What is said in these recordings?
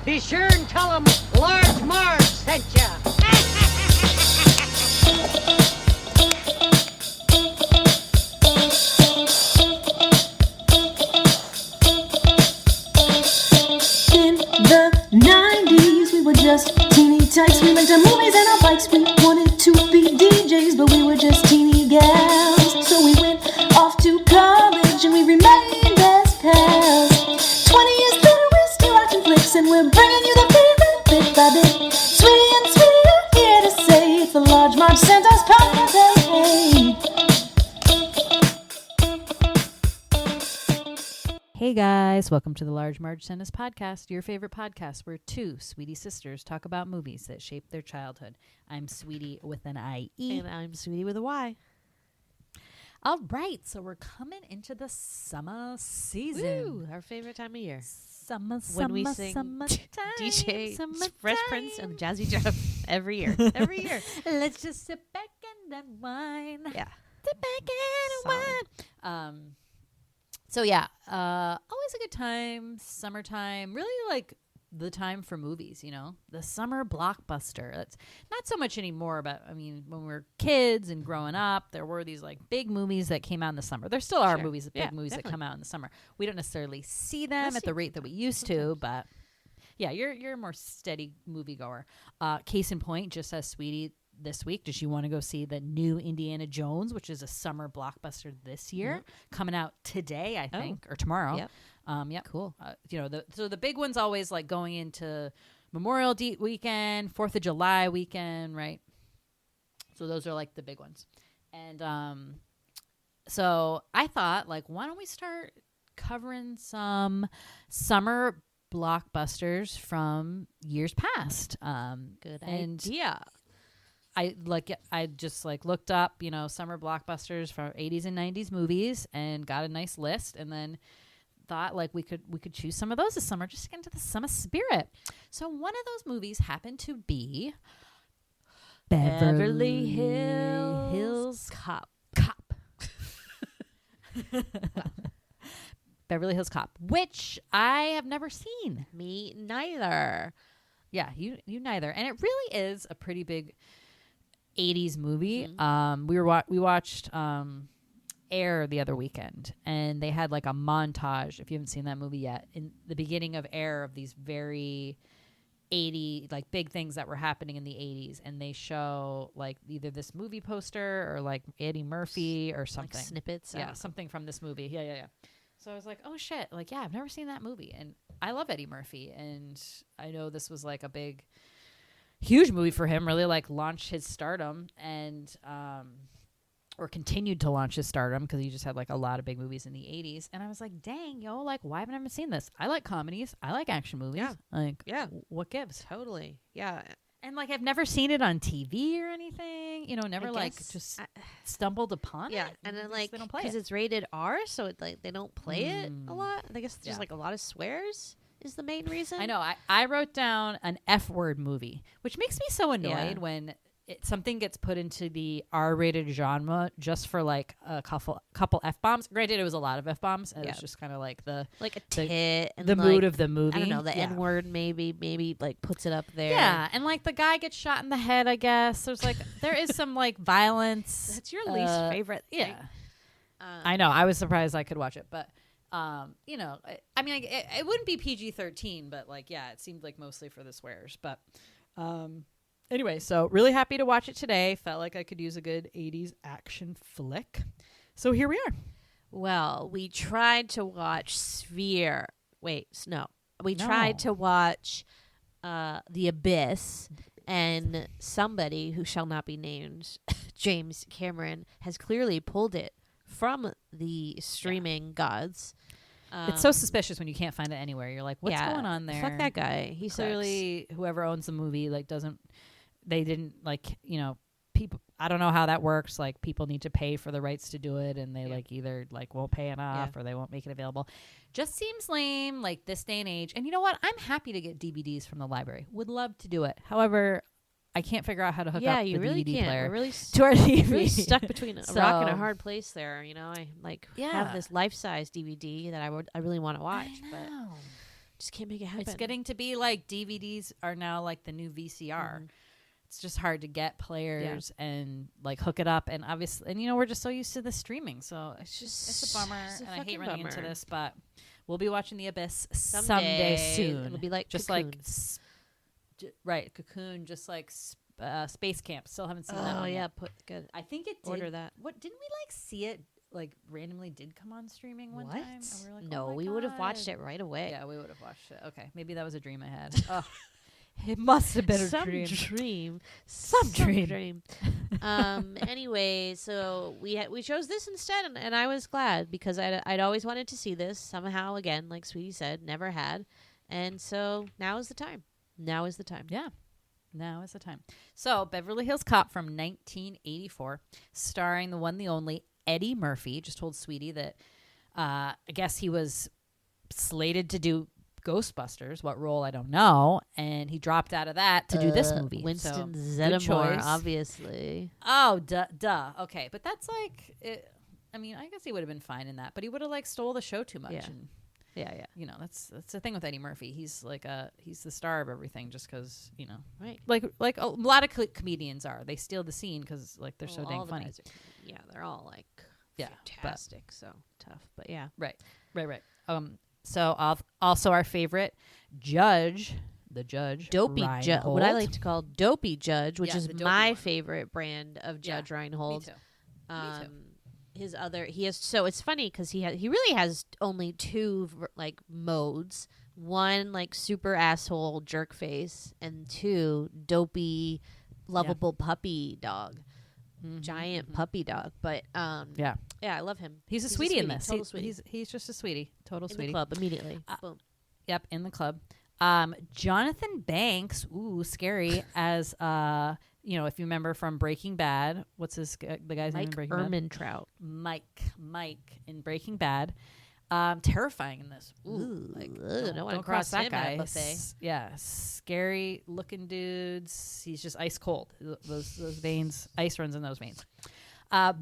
Be sure and tell them Large Marge sent ya. In the 90s, we were just teeny tykes. We went to movies and our bikes. We wanted to be DJs, but we were just teeny gals. So we went off to college and we remained as pals. 20 years later, we're still watching flicks and we're bringing you the favorite bit by bit. Sweetie and Sweetie are here to say it's the Large Marge Santa's podcast. Hey. Hey guys, welcome to the Large Marge Tennis Podcast, your favorite podcast where two sweetie sisters talk about movies that shaped their childhood. I'm Sweetie with an I-E. And I'm Sweetie with a Y. All right, so we're coming into the summer season. Woo, our favorite time of year. Summer, When we summer, sing summertime, DJ, summertime. Fresh Prince, and Jazzy Jeff every year. Every year. Let's just sit back and unwind. Yeah. Sit back and unwind. So yeah, always a good time, summertime, really like the time for movies, you know, the summer blockbuster. That's not so much anymore, but I mean, when we were kids and growing up, there were these like big movies that came out in the summer. There still are Sure. movies, big Yeah, movies definitely. that come out in the summer. We don't necessarily see them I at see the rate that we used to, but yeah, you're a more steady moviegoer. Case in point, just as Sweetie this week, does she want to go see the new Indiana Jones, which is a summer blockbuster this year, coming out today, I think, or tomorrow. Yep. Yep. Cool. You know, so the big one's always like going into Memorial Day weekend, 4th of July weekend, right? So those are like the big ones. And so I thought, like, why don't we start covering some summer blockbusters from years past? Good and idea. I just like looked up, you know, summer blockbusters from 80s and 90s movies and got a nice list, and then thought like we could choose some of those this summer just to get into the summer spirit. So one of those movies happened to be Beverly Hills Cop. Beverly Hills Cop, which I have never seen. Me neither. Yeah, you neither. And it really is a pretty big 80s movie. Mm-hmm. We watched Air the other weekend, and they had like a montage, if you haven't seen that movie yet, in the beginning of Air, of these very 80 like big things that were happening in the 80s, and they show like either this movie poster or like Eddie Murphy or something. Like snippets. Yeah, something from this movie. Yeah. So I was like, oh shit, like, yeah, I've never seen that movie, and I love Eddie Murphy, and I know this was like a big huge movie for him, really like launched his stardom, and or continued to launch his stardom, because he just had like a lot of big movies in the 80s. And I was like, dang, yo, like, why haven't I ever seen this? I like comedies, I like action movies. Yeah. Like, Yeah. what gives? Totally. Yeah. And like, I've never seen it on TV or anything, you know, never like guess just stumbled upon Yeah. it. And then Just like, they don't play because it. it's rated R, so it like they don't play it a lot. I guess there's Yeah. like a lot of swears is the main reason. I know. I wrote down an F word movie, which makes me so annoyed Yeah. when something gets put into the R-rated genre just for like a couple F-bombs. Granted, it was a lot of F-bombs. And It was just kind of like like a tit and the like, mood of the movie. I don't know, the Yeah. N-word maybe like puts it up there. Yeah, and like the guy gets shot in the head, I guess. There's like, there is some like violence. That's your least favorite thing. Yeah. I know. I was surprised I could watch it, but you know, I mean, like, it wouldn't be PG-13, but like, yeah, it seemed like mostly for the swears. But anyway, so really happy to watch it today. Felt like I could use a good 80s action flick. So here we are. Well, we tried to watch Sphere. Wait, no. We No. tried to watch The Abyss, and somebody who shall not be named, James Cameron, has clearly pulled it from the streaming gods. It's so suspicious when you can't find it anywhere. You're like, what's going on there? Fuck that guy. He Clearly, whoever owns the movie like they didn't like, you know, people. I don't know how that works. Like, people need to pay for the rights to do it, and they like either like won't pay enough or they won't make it available. Just seems lame, like this day and age. And you know what? I'm happy to get DVDs from the library. Would love to do it. However, I can't figure out how to hook up you the really DVD can't. player We're really to our TV. really stuck between a rock and a So- hard place there. You know, I like Yeah. have this life-size DVD that I really want to watch, I but know. Just can't make it happen. It's getting to be like DVDs are now like the new VCR. It's just hard to get players and like hook it up. And obviously, and we're just so used to the streaming. So it's a bummer. It's a And I hate fucking running bummer. into this, but we'll be watching The Abyss someday soon. It'll be like just Cocoon. like Cocoon, just like Space Camp. Still haven't seen that Oh one yeah, yet. good. I think it did. Order that. What didn't we like see it? Like randomly did come on streaming one time. And we were like, No, oh my we would have watched God. it right away. Yeah, we would have watched it. Okay, maybe that was a dream I had. Oh, it must have been a Some dream. Some dream. dream. Anyway, so we chose this instead, and I was glad because I'd always wanted to see this somehow again, like Sweetie said, never had, and so now is the time. Now is the time. Yeah, now is the time. So, Beverly Hills Cop from 1984, starring the one, the only Eddie Murphy. Just told Sweetie that I guess he was slated to do Ghostbusters. What role, I don't know. And he dropped out of that to do this movie. Winston So, good Zeddemore, choice. obviously. Oh, duh. Okay, but that's like, I mean, I guess he would have been fine in that, but he would have like stole the show too much. Yeah. And Yeah. that's the thing with Eddie Murphy. He's like he's the star of everything just because Right. like a lot of comedians are. They steal the scene because like they're so Well, dang all the funny. guys are, they're all like Yeah, fantastic. So tough, but yeah. Right. So also our favorite judge, the judge, Dopey Judge, what I Reinhold. like to call Dopey Judge, which Yeah, is the dopey my one. favorite brand of Judge Me Reinhold. too. He has, so it's funny because he really has only two like modes. One like super asshole jerk face, and two dopey lovable puppy dog. Giant puppy dog. But Yeah. I love him. He's a sweetie in this. Total sweetie. He's just a sweetie. Total in sweetie. the club immediately. Boom. Yep, in the club. Jonathan Banks, scary, as if you remember from Breaking Bad, what's the guy's name in Mike Breaking Bad? Ehrmantraut. Mike in Breaking Bad. Terrifying in this. Don't want to Don't cross that him guy. at a buffet. Yeah, scary looking dudes. He's just ice cold. Those veins, ice runs in those veins.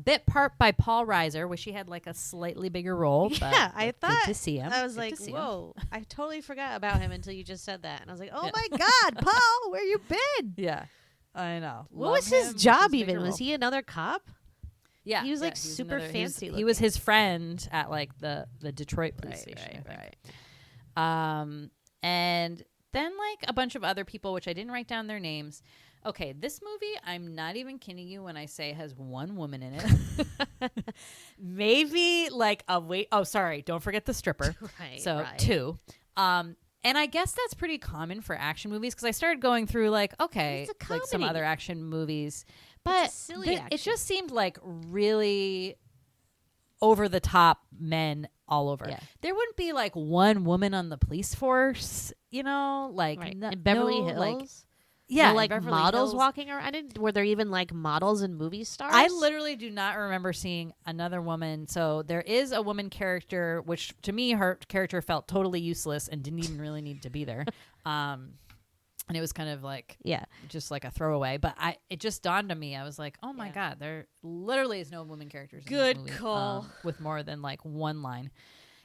Bit part by Paul Reiser. Wish he had like a slightly bigger role. But Yeah, I good thought to see him. I was Good like, to see him. whoa! I totally forgot about him until you just said that, and I was like, oh Yeah. my god, Paul, where you been? Yeah, I know. What Love was his him. job His even? bigger Was role. he another cop? Yeah, He was, like, he super another- fancy He was looking. his friend at like the Detroit police station. I think. And then like a bunch of other people, which I didn't write down their names. Okay, this movie, I'm not even kidding you when I say has one woman in it. Maybe like don't forget the stripper. Right. So right. 2. And I guess that's pretty common for action movies because I started going through like, okay, It's a like some comedy. other action movies. But silly it action. just seemed like really over the top men all over. Yeah. There wouldn't be like one woman on the police force, like Right. no- in Beverly no, Hills. like yeah, no, in like Beverly models Hills. walking around. Were there even like models and movie stars? I literally do not remember seeing another woman. So there is a woman character, which to me, her character felt totally useless and didn't even really need to be there. And it was kind of like, just like a throwaway. But it just dawned on me. I was like, oh my God, there literally is no woman characters in Good this movie, call. with more than like one line.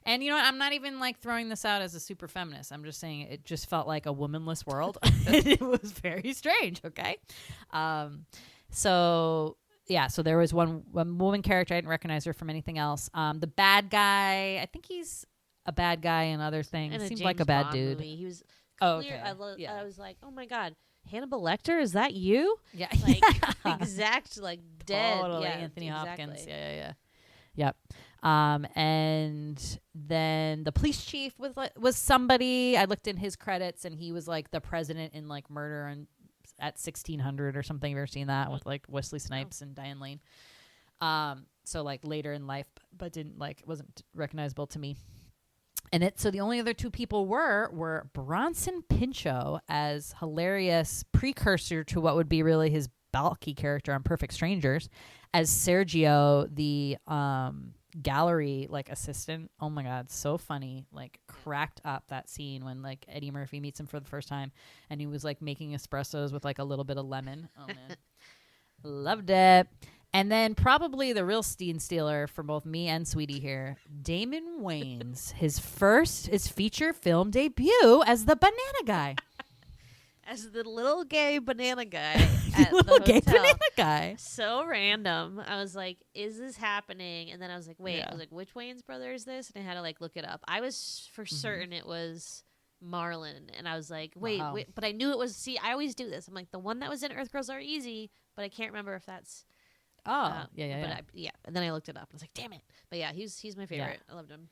And you know what? I'm not even like throwing this out as a super feminist. I'm just saying it just felt like a womanless world. It was very strange. Okay. So there was one woman character. I didn't recognize her from anything else. The bad guy, I think he's a bad guy in other things. In a Seemed James like a bad Bond dude. movie. He was Oh, clear. okay. I was like, oh my God, Hannibal Lecter, is that you? Yeah. Like exact, like dead. Totally Yeah, Anthony Hopkins. exactly. Yeah. Yep. And then the police chief was somebody. I looked in his credits, and he was like the president in like Murder at 1600 or something. Have you ever seen that with like Wesley Snipes and Diane Lane? So like later in life, but wasn't recognizable to me. And so the only other two people were Bronson Pinchot as hilarious precursor to what would be really his bulky character on Perfect Strangers, as Sergio, the gallery like assistant. Oh my God, so funny. Like cracked up that scene when like Eddie Murphy meets him for the first time and he was like making espressos with like a little bit of lemon. Oh man. Loved it. And then probably the real Steen stealer for both me and Sweetie here, Damon Wayans, his feature film debut as the banana guy. As the little gay banana guy at Little the gay hotel. banana guy. So random. I was like, is this happening? And then I was like, wait. Yeah. I was like, which Wayans brother is this? And I had to like look it up. I was for certain it was Marlon. And I was like, wait, Wow. but I knew it was. See, I always do this. I'm like, the one that was in Earth Girls Are Easy, but I can't remember if that's. Oh, yeah. And then I looked it up. I was like, damn it. But yeah, he's my favorite. I loved him.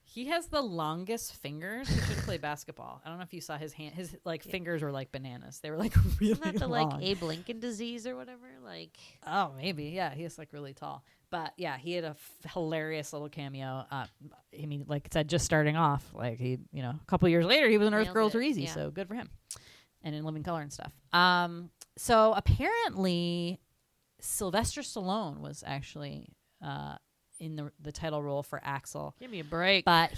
He has the longest fingers. He should play basketball. I don't know if you saw his hand. His fingers were like bananas. They were like really Isn't that the long. like Abe Lincoln disease or whatever? Like, Oh, maybe. Yeah, he's like really tall. But yeah, he had a hilarious little cameo. I mean, like I said, just starting off. Like he, a couple years later, he was in Earth Nailed Girls it, Are Easy. yeah. So good for him. And in Living Color and stuff. So apparently, Sylvester Stallone was actually in the title role for Axel. give me a break. But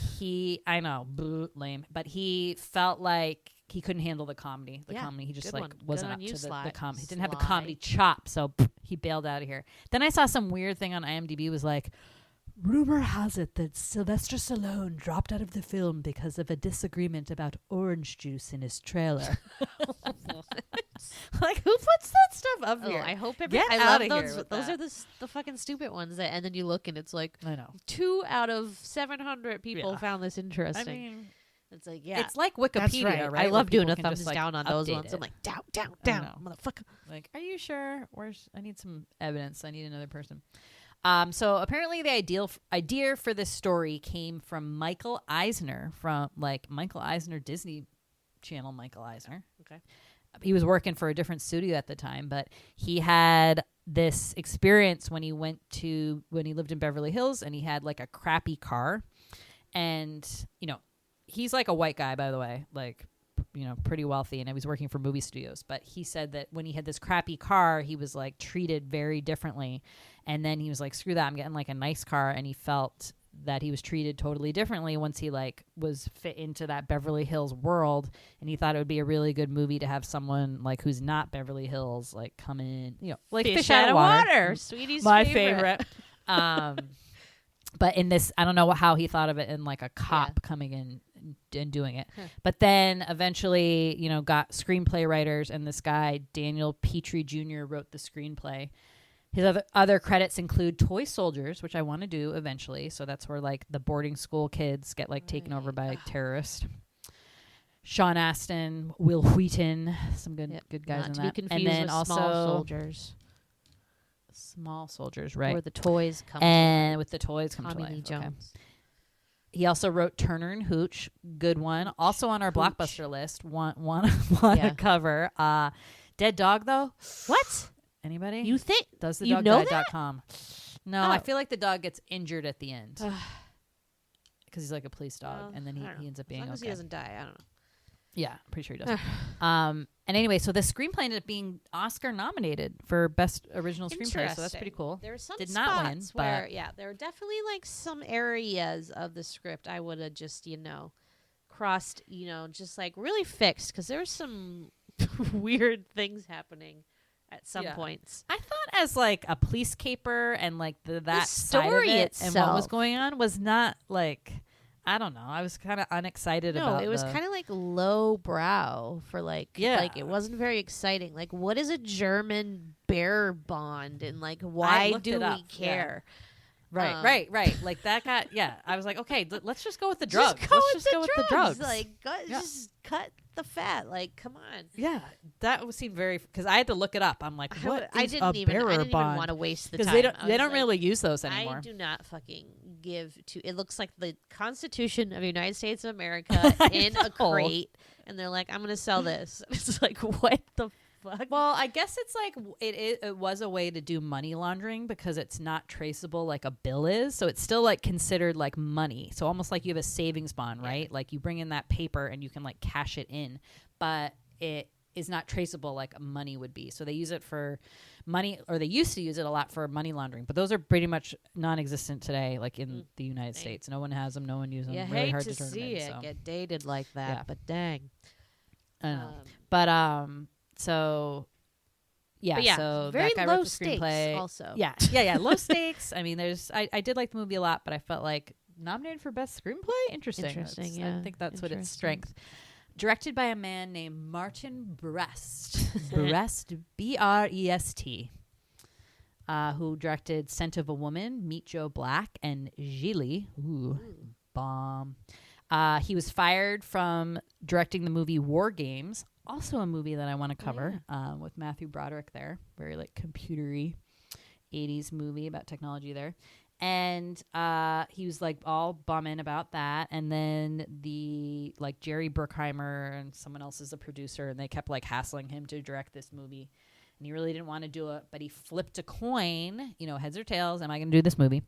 I know, lame. But he felt like he couldn't handle the comedy. He just good like one. Good wasn't on up you, to the Sly. comedy. He didn't have the Sly. comedy chop, so he bailed out of here. Then I saw some weird thing on IMDb was like, rumor has it that Sylvester Stallone dropped out of the film because of a disagreement about orange juice in his trailer. Like, who puts that stuff up Oh, here? I hope I Get love outta here those. with Those that. are the fucking stupid ones that, and then you look and it's like I know. 2 out of 700 people Yeah. found this I interesting. mean, it's like it's like Wikipedia, right? I where love doing people a can thumbs just, like, down on those update ones. it. I'm like down, know. motherfucker. Like, are you sure? I need some evidence. I need another person. So apparently the idea for this story came from Michael Eisner, from like Michael Eisner, Disney Channel Michael Eisner. Okay. He was working for a different studio at the time, but he had this experience when he lived in Beverly Hills, and he had like a crappy car. And, he's like a white guy, by the way, like, pretty wealthy, and he was working for movie studios. But he said that when he had this crappy car, he was like treated very differently. And then he was like, screw that, I'm getting like a nice car. And he felt that he was treated totally differently once he like was fit into that Beverly Hills world. And he thought it would be a really good movie to have someone like who's not Beverly Hills like come in, like fish out of water. Sweetie's My favorite. But in this, I don't know how he thought of it in like a cop coming in and doing it. But then eventually, got screenplay writers, and this guy, Daniel Petrie Jr., wrote the screenplay. His other credits include Toy Soldiers, which I want to do eventually. So that's where like the boarding school kids get like taken over by terrorists. Sean Astin, Will Wheaton, some good guys Not in to that. be confused And then with also Small Soldiers, Small Soldiers, right? where the toys come. And with the toys to come to Tommy life. Lee Okay. Jones. He also wrote Turner and Hooch, good one. Also on our Hooch. blockbuster list, want to cover. Dead Dog though. What? Anybody? You think? Does the you dog know die that? .com. No, I Oh. feel like the dog gets injured at the end because he's like a police dog, Well, and then I don't know. he ends up As being long as he okay. doesn't die, I don't know. Yeah, I'm pretty sure he does. And anyway, so the screenplay ended up being Oscar nominated for Best Original Screenplay, so that's pretty cool. There were some Did spots not win, where, but there were definitely like some areas of the script I would have just, crossed, just like really fixed, because there were some weird things happening at some Yeah. points. I thought as like a police caper and like that side of story it and what was itself. going on was not like, I don't know. I was kind of unexcited No, about it was the- kind of like low brow for like Yeah. it wasn't very exciting. Like, what is a German bear bond, and like why looked do it up, we care? Right. Like that got, I was like, okay, let's just go with the Just drugs. go Let's with just go with the drugs. Like, Yeah. just cut the fat. Like, come on. Yeah, that seemed very, because I had to look it up. I'm like, what I is didn't a even bearer bond? want to waste the Because time. they don't I was like, really use those anymore. I do not fucking give to. It looks like the Constitution of the United States of America in a know. crate, and they're like, "I'm going to sell this." It's like, what the fuck? Well, I guess it's like it was a way to do money laundering because it's not traceable like a bill is. So it's still like considered like money. So almost like you have a savings bond, right? Like you bring in that paper and you can like cash it in, but it is not traceable like money would be. So they use it for money, or they used to use it a lot for money laundering. But those are pretty much non-existent today, like in the United States. No one has them. No one uses them. You Really hate hard to turn them see in, it so. get dated like that, Yeah. but dang. I know. But so Yeah, But yeah, so very that guy low wrote the stakes screenplay. also. Yeah. Low stakes. I mean, I did like the movie a lot, but I felt like nominated for best screenplay. Interesting. I think that's what its strength. Directed by a man named Martin Brest. Brest, Brest. Who directed Scent of a Woman, Meet Joe Black, and Gigli. Ooh, bomb. He was fired from directing the movie War Games, also a movie that I want to cover with Matthew Broderick there. Very like computery 80s movie about technology there. And he was like all bumming about that. And then the like Jerry Bruckheimer and someone else is a producer, and they kept like hassling him to direct this movie. And he really didn't want to do it, but he flipped a coin, heads or tails. Am I going to do this movie?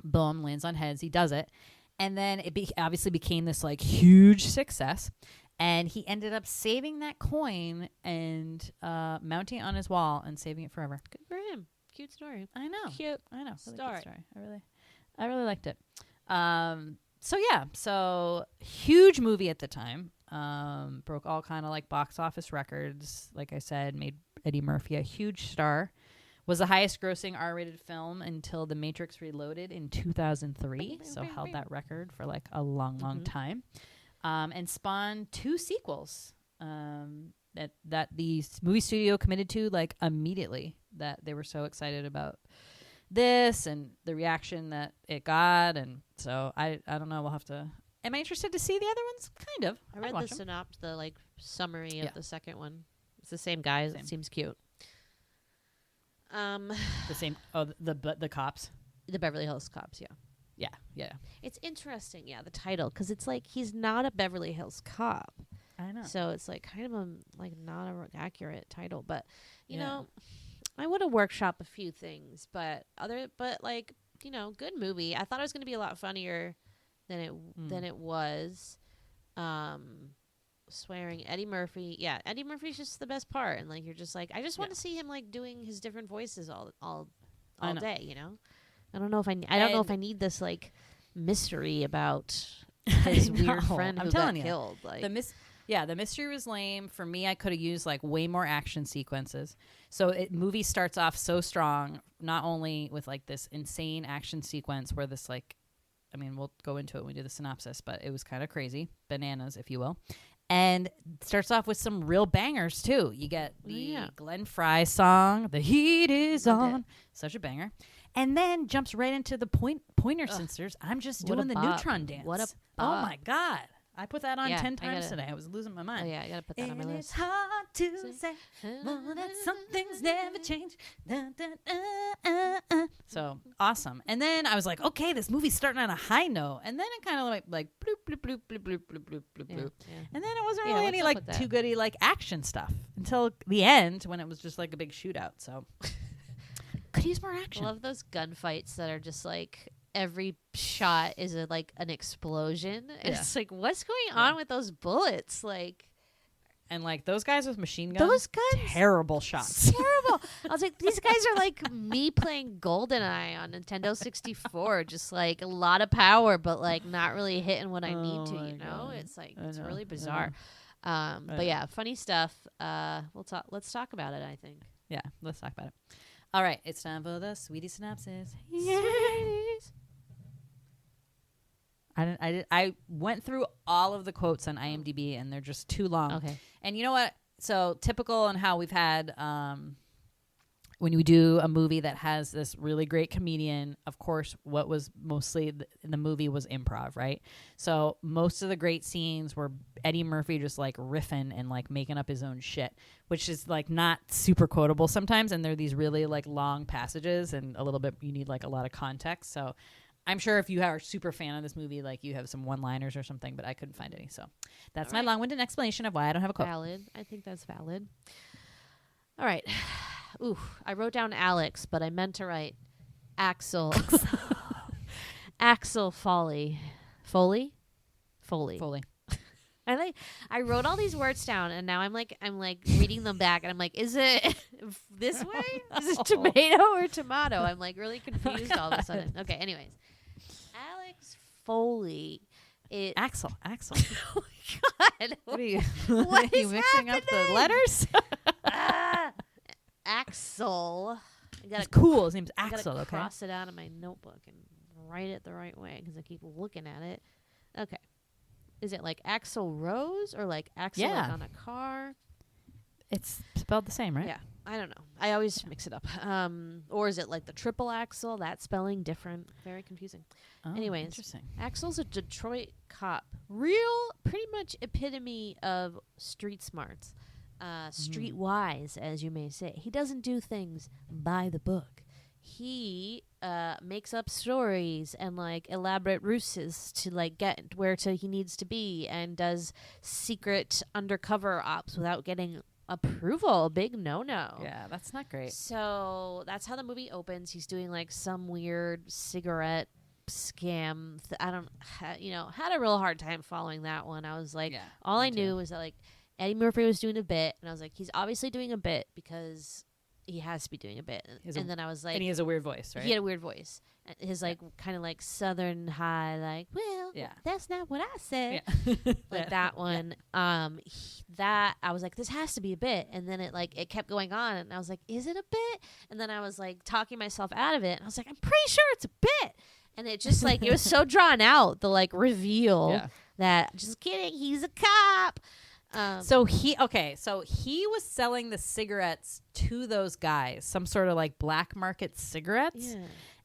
Boom, lands on heads. He does it. And then it obviously became this like huge success. And he ended up saving that coin and mounting it on his wall and saving it forever. Good for him. Cute story. I know. Cute. I know. Story. Really story. I really liked it. So huge movie at the time. Broke all kind of like box office records. Like I said, made Eddie Murphy a huge star. Was the highest grossing R-rated film until The Matrix Reloaded in 2003. So held that record for like a long time. And spawned 2 sequels that the movie studio committed to like immediately, that they were so excited about this and the reaction that it got. And so I don't know, we'll have to. Am I interested to see the other ones? Kind of. I read the like summary of the second one. It's the same guy. It seems cute. The same. Oh, the cops. The Beverly Hills Cops. Yeah. Yeah. It's interesting. Yeah, the title, because it's like he's not a Beverly Hills Cop. I know. So it's like kind of a like not a accurate title, but you know, I would have workshopped a few things, but like good movie. I thought it was going to be a lot funnier than it was. Swearing Eddie Murphy. Yeah, Eddie Murphy's just the best part, and like you're just like I just want to see him like doing his different voices all day. I don't know if I don't know if I need this like mystery about his weird friend who got killed. Like the mystery was lame. For me, I could have used like way more action sequences. So movie starts off so strong, not only with like this insane action sequence where this like, I mean, we'll go into it when we do the synopsis, but it was kind of crazy, bananas, if you will. And starts off with some real bangers too. You get the Glenn Frey song, "The Heat Is On," such a banger. And then jumps right into the Pointer Sisters. I'm just doing the Neutron dance. What a oh my God. I put that on 10 times today. I was losing my mind. Oh yeah, I gotta put that on my list. It's hard to say that some things never change. So awesome. And then I was like, okay, this movie's starting on a high note. And then it kind of like bloop, bloop, bloop, bloop, bloop, bloop, bloop, bloop, bloop. And then it wasn't really any like too goody like action stuff until the end when it was just like a big shootout. So could use more action. I love those gunfights that are just like every shot is like an explosion. It's like, what's going on with those bullets? Like, and like those guys with machine guns. Those guns, terrible shots. Terrible. I was like, these guys are like me playing GoldenEye on Nintendo 64. Just like a lot of power, but like not really hitting what I need to. God. It's like it's really bizarre. But yeah, funny stuff. Let's talk about it. I think. Yeah, let's talk about it. All right, it's time for the sweetie synopsis. Yes. I went through all of the quotes on IMDb, and they're just too long. Okay. And you know what? So typical on how we've had when we do a movie that has this really great comedian, of course, what was mostly in the movie was improv, right? So most of the great scenes were Eddie Murphy just like riffing and like making up his own shit, which is like not super quotable sometimes. And they're these really like long passages and a little bit, you need like a lot of context. So I'm sure if you are a super fan of this movie, like you have some one-liners or something, but I couldn't find any. So that's my long-winded explanation of why I don't have a quote. Valid. I think that's valid. All right. Ooh, I wrote down Alex, but I meant to write Axel. Axel Foley. Foley. I wrote all these words down, and now I'm like reading them back, and I'm like, is it this way? Is it tomato or tomato? I'm like really confused all of a sudden. Okay, anyways, Alex Foley. Axel. Oh my God! What are you? What are you is mixing up the letters? Axel. I gotta He's cool. His name's I gotta Axel. Okay. cross it out of my notebook and write it the right way because I keep looking at it. Okay. Is it like Axel Rose or like Axel like Yeah. on a car? It's spelled the same, right? Yeah. I don't know. I always mix it up. Or is it like the triple axel? That spelling different. Very confusing. Oh, Anyways. interesting. Axel's a Detroit cop. Pretty much epitome of street smarts. Street wise, as you may say. He doesn't do things by the book. He makes up stories and like elaborate ruses to like get where he needs to be, and does secret undercover ops without getting approval. Big no. Yeah, that's not great. So that's how the movie opens. He's doing like some weird cigarette scam. I don't, had a real hard time following that one. I was like, Yeah, all I me knew too. was that like Eddie Murphy was doing a bit, and I was like, he's obviously doing a bit because he has to be doing a bit. And then I was like, And he has a weird voice, right? he had a weird voice. And his like kind of like southern high, like, well, Yeah. that's not what I said. Yeah. Like that one. That I was like, this has to be a bit. And then it kept going on, and I was like, is it a bit? And then I was like talking myself out of it, and I was like, I'm pretty sure it's a bit. And it just like it was so drawn out, the like reveal Yeah. that just kidding, he's a cop. So he was selling the cigarettes to those guys, some sort of like black market cigarettes. Yeah.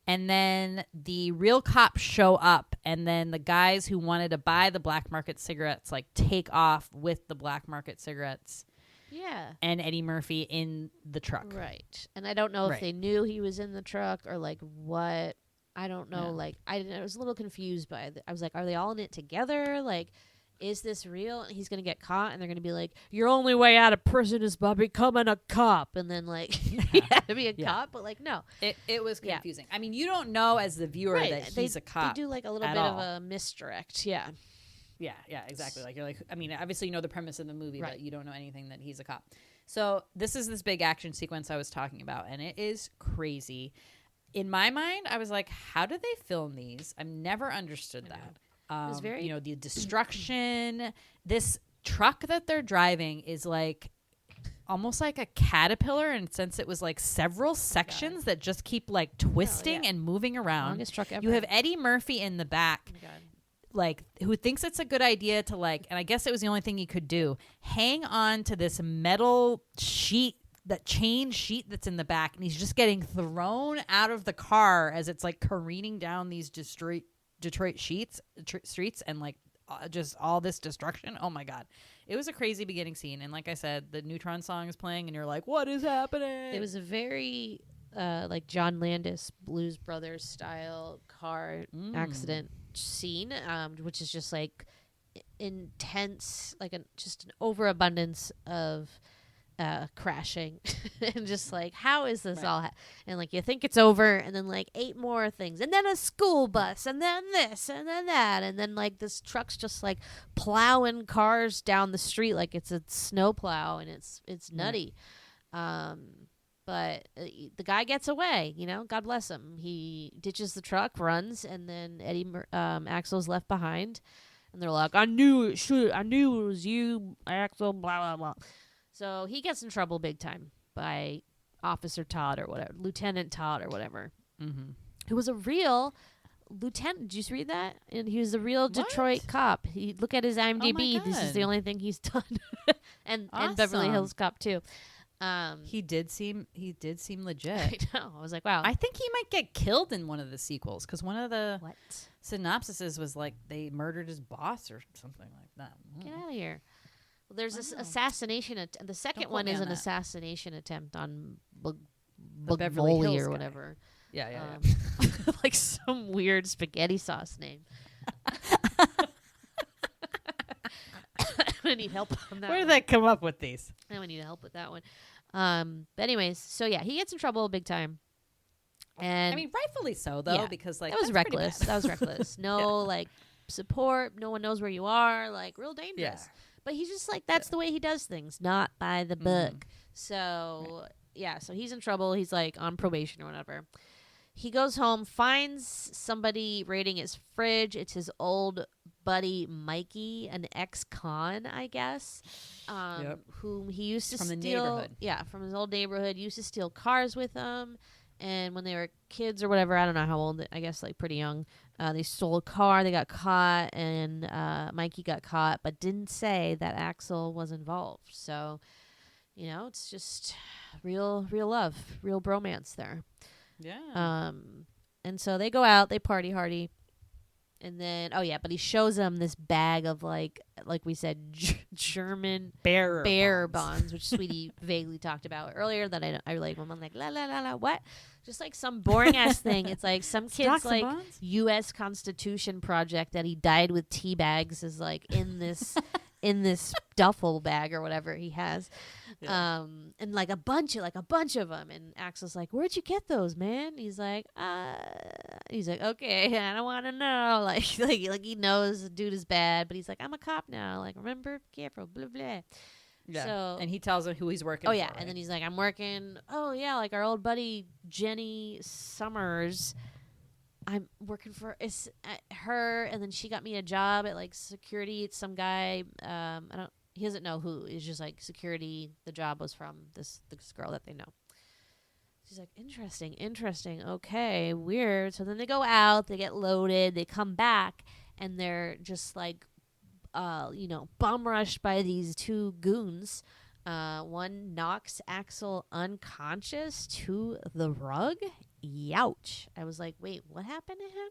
And then the real cops show up, and then the guys who wanted to buy the black market cigarettes like take off with the black market cigarettes Yeah. and Eddie Murphy in the truck. Right. And I don't know if Right. they knew he was in the truck or like what. I don't know. Yeah. Like I was a little confused by I was like, are they all in it together? Like, is this real? And he's going to get caught, and they're going to be like, your only way out of prison is by becoming a cop. And then like he had to be a Yeah. cop, but like no. It was Yeah. confusing. I mean, you don't know as the viewer that he's a cop. They do like a little at bit all. of a misdirect. Yeah. Yeah, exactly. Like you're like, I mean, obviously you know the premise of the movie, Right. but you don't know anything that he's a cop. So this is this big action sequence I was talking about, and it is crazy. In my mind, I was like, how did they film these? I've never understood that. It was very the destruction. This truck that they're driving is like almost like a caterpillar, and since it was like several sections that just keep like twisting and moving around. Longest truck ever. You have Eddie Murphy in the back, Oh my God. like who thinks it's a good idea to like, and I guess it was the only thing he could do, hang on to this metal sheet, that chain sheet that's in the back, and he's just getting thrown out of the car as it's like careening down these Detroit streets, and like just all this destruction. Oh my God, it was a crazy beginning scene, and like I said, the Neutron song is playing, and you're like, what is happening? It was a very like John Landis Blues Brothers style car accident scene, which is just like intense, like just an overabundance of crashing and just like, how is this all and like you think it's over, and then like 8 more things, and then a school bus, and then this, and then that, and then like this truck's just like plowing cars down the street like it's a snow plow, and it's nutty. But the guy gets away, God bless him. He ditches the truck, runs, and then Axel's left behind, and they're like, I knew it was you, Axel, blah blah blah. So he gets in trouble big time by Officer Todd or whatever, Lieutenant Todd or whatever, who was a real lieutenant. Did you read that? And he was a real Detroit cop. Look at his IMDb. This is the only thing he's done, and Beverly Awesome. Hills Cop too. He did seem legit. I know. I was like, wow. I think he might get killed in one of the sequels, because one of the What? synopsises was like they murdered his boss or something like that. Get out of here. Well, there's this assassination. The second quote one me is on an that. assassination attempt on The Beverly Bugmoli Hills or guy. whatever. Yeah. Like some weird spaghetti sauce name. I need help on that. Where one. did they come up with these? I need help with that one. But anyways, so yeah, he gets in trouble big time. And I mean, rightfully so, though, Yeah. because like that was that's pretty reckless. bad. That was reckless. No like support. No one knows where you are. Like real dangerous. Yeah. But he's just like, that's the way he does things, not by the book. So yeah, so he's in trouble. He's like on probation or whatever. He goes home, finds somebody raiding his fridge. It's his old buddy Mikey, an ex-con, I guess, whom he used to From the steal. neighborhood. Yeah, from his old neighborhood. Used to steal cars with him. And when they were kids or whatever, I don't know how old, I guess like pretty young, they stole a car, they got caught, and Mikey got caught, but didn't say that Axel was involved. So, it's just real love, real bromance there. Yeah. And so they go out, they party hardy. And then, but he shows them this bag of like we said, German bear bonds, which Sweetie vaguely talked about earlier. That I like when I'm like la la la la what, just like some boring ass thing. It's like some kid's like U.S. Constitution project that he dyed with tea bags is like in this duffel bag or whatever he has. Yeah. And like a bunch of them, and Axel's like, "Where'd you get those, man?" He's like, "Okay, I don't want to know." Like he knows the dude is bad, but he's like, "I'm a cop now. Like, remember, careful, blah blah." Yeah. So, and he tells him who he's working. Oh yeah, for, right? and then he's like, "I'm working. Oh yeah, like our old buddy Jenny Summers. I'm working for her, and then she got me a job at like security. It's some guy. He doesn't know who. It's just like security. The job was from this girl that they know." She's like, interesting. Okay, weird. So then they go out. They get loaded. They come back, and they're just like, bum rushed by these two goons. One knocks Axel unconscious to the rug. Youch. I was like, wait, what happened to him?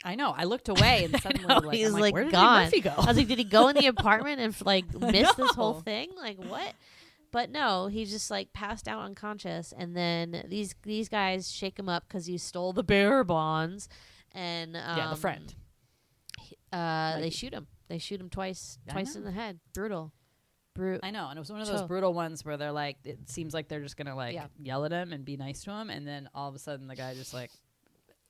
I know. I looked away and suddenly he's I'm like where did gone. Murphy go? I was like, did he go in the apartment and miss this whole No. thing? Like what? But no, he just like passed out unconscious, and then these guys shake him up because he stole the bear bonds, and the friend. They shoot him. They shoot him twice in the head. Brutal. I know, and it was one of those brutal ones where they're like, it seems like they're just gonna like yell at him and be nice to him, and then all of a sudden the guy just like,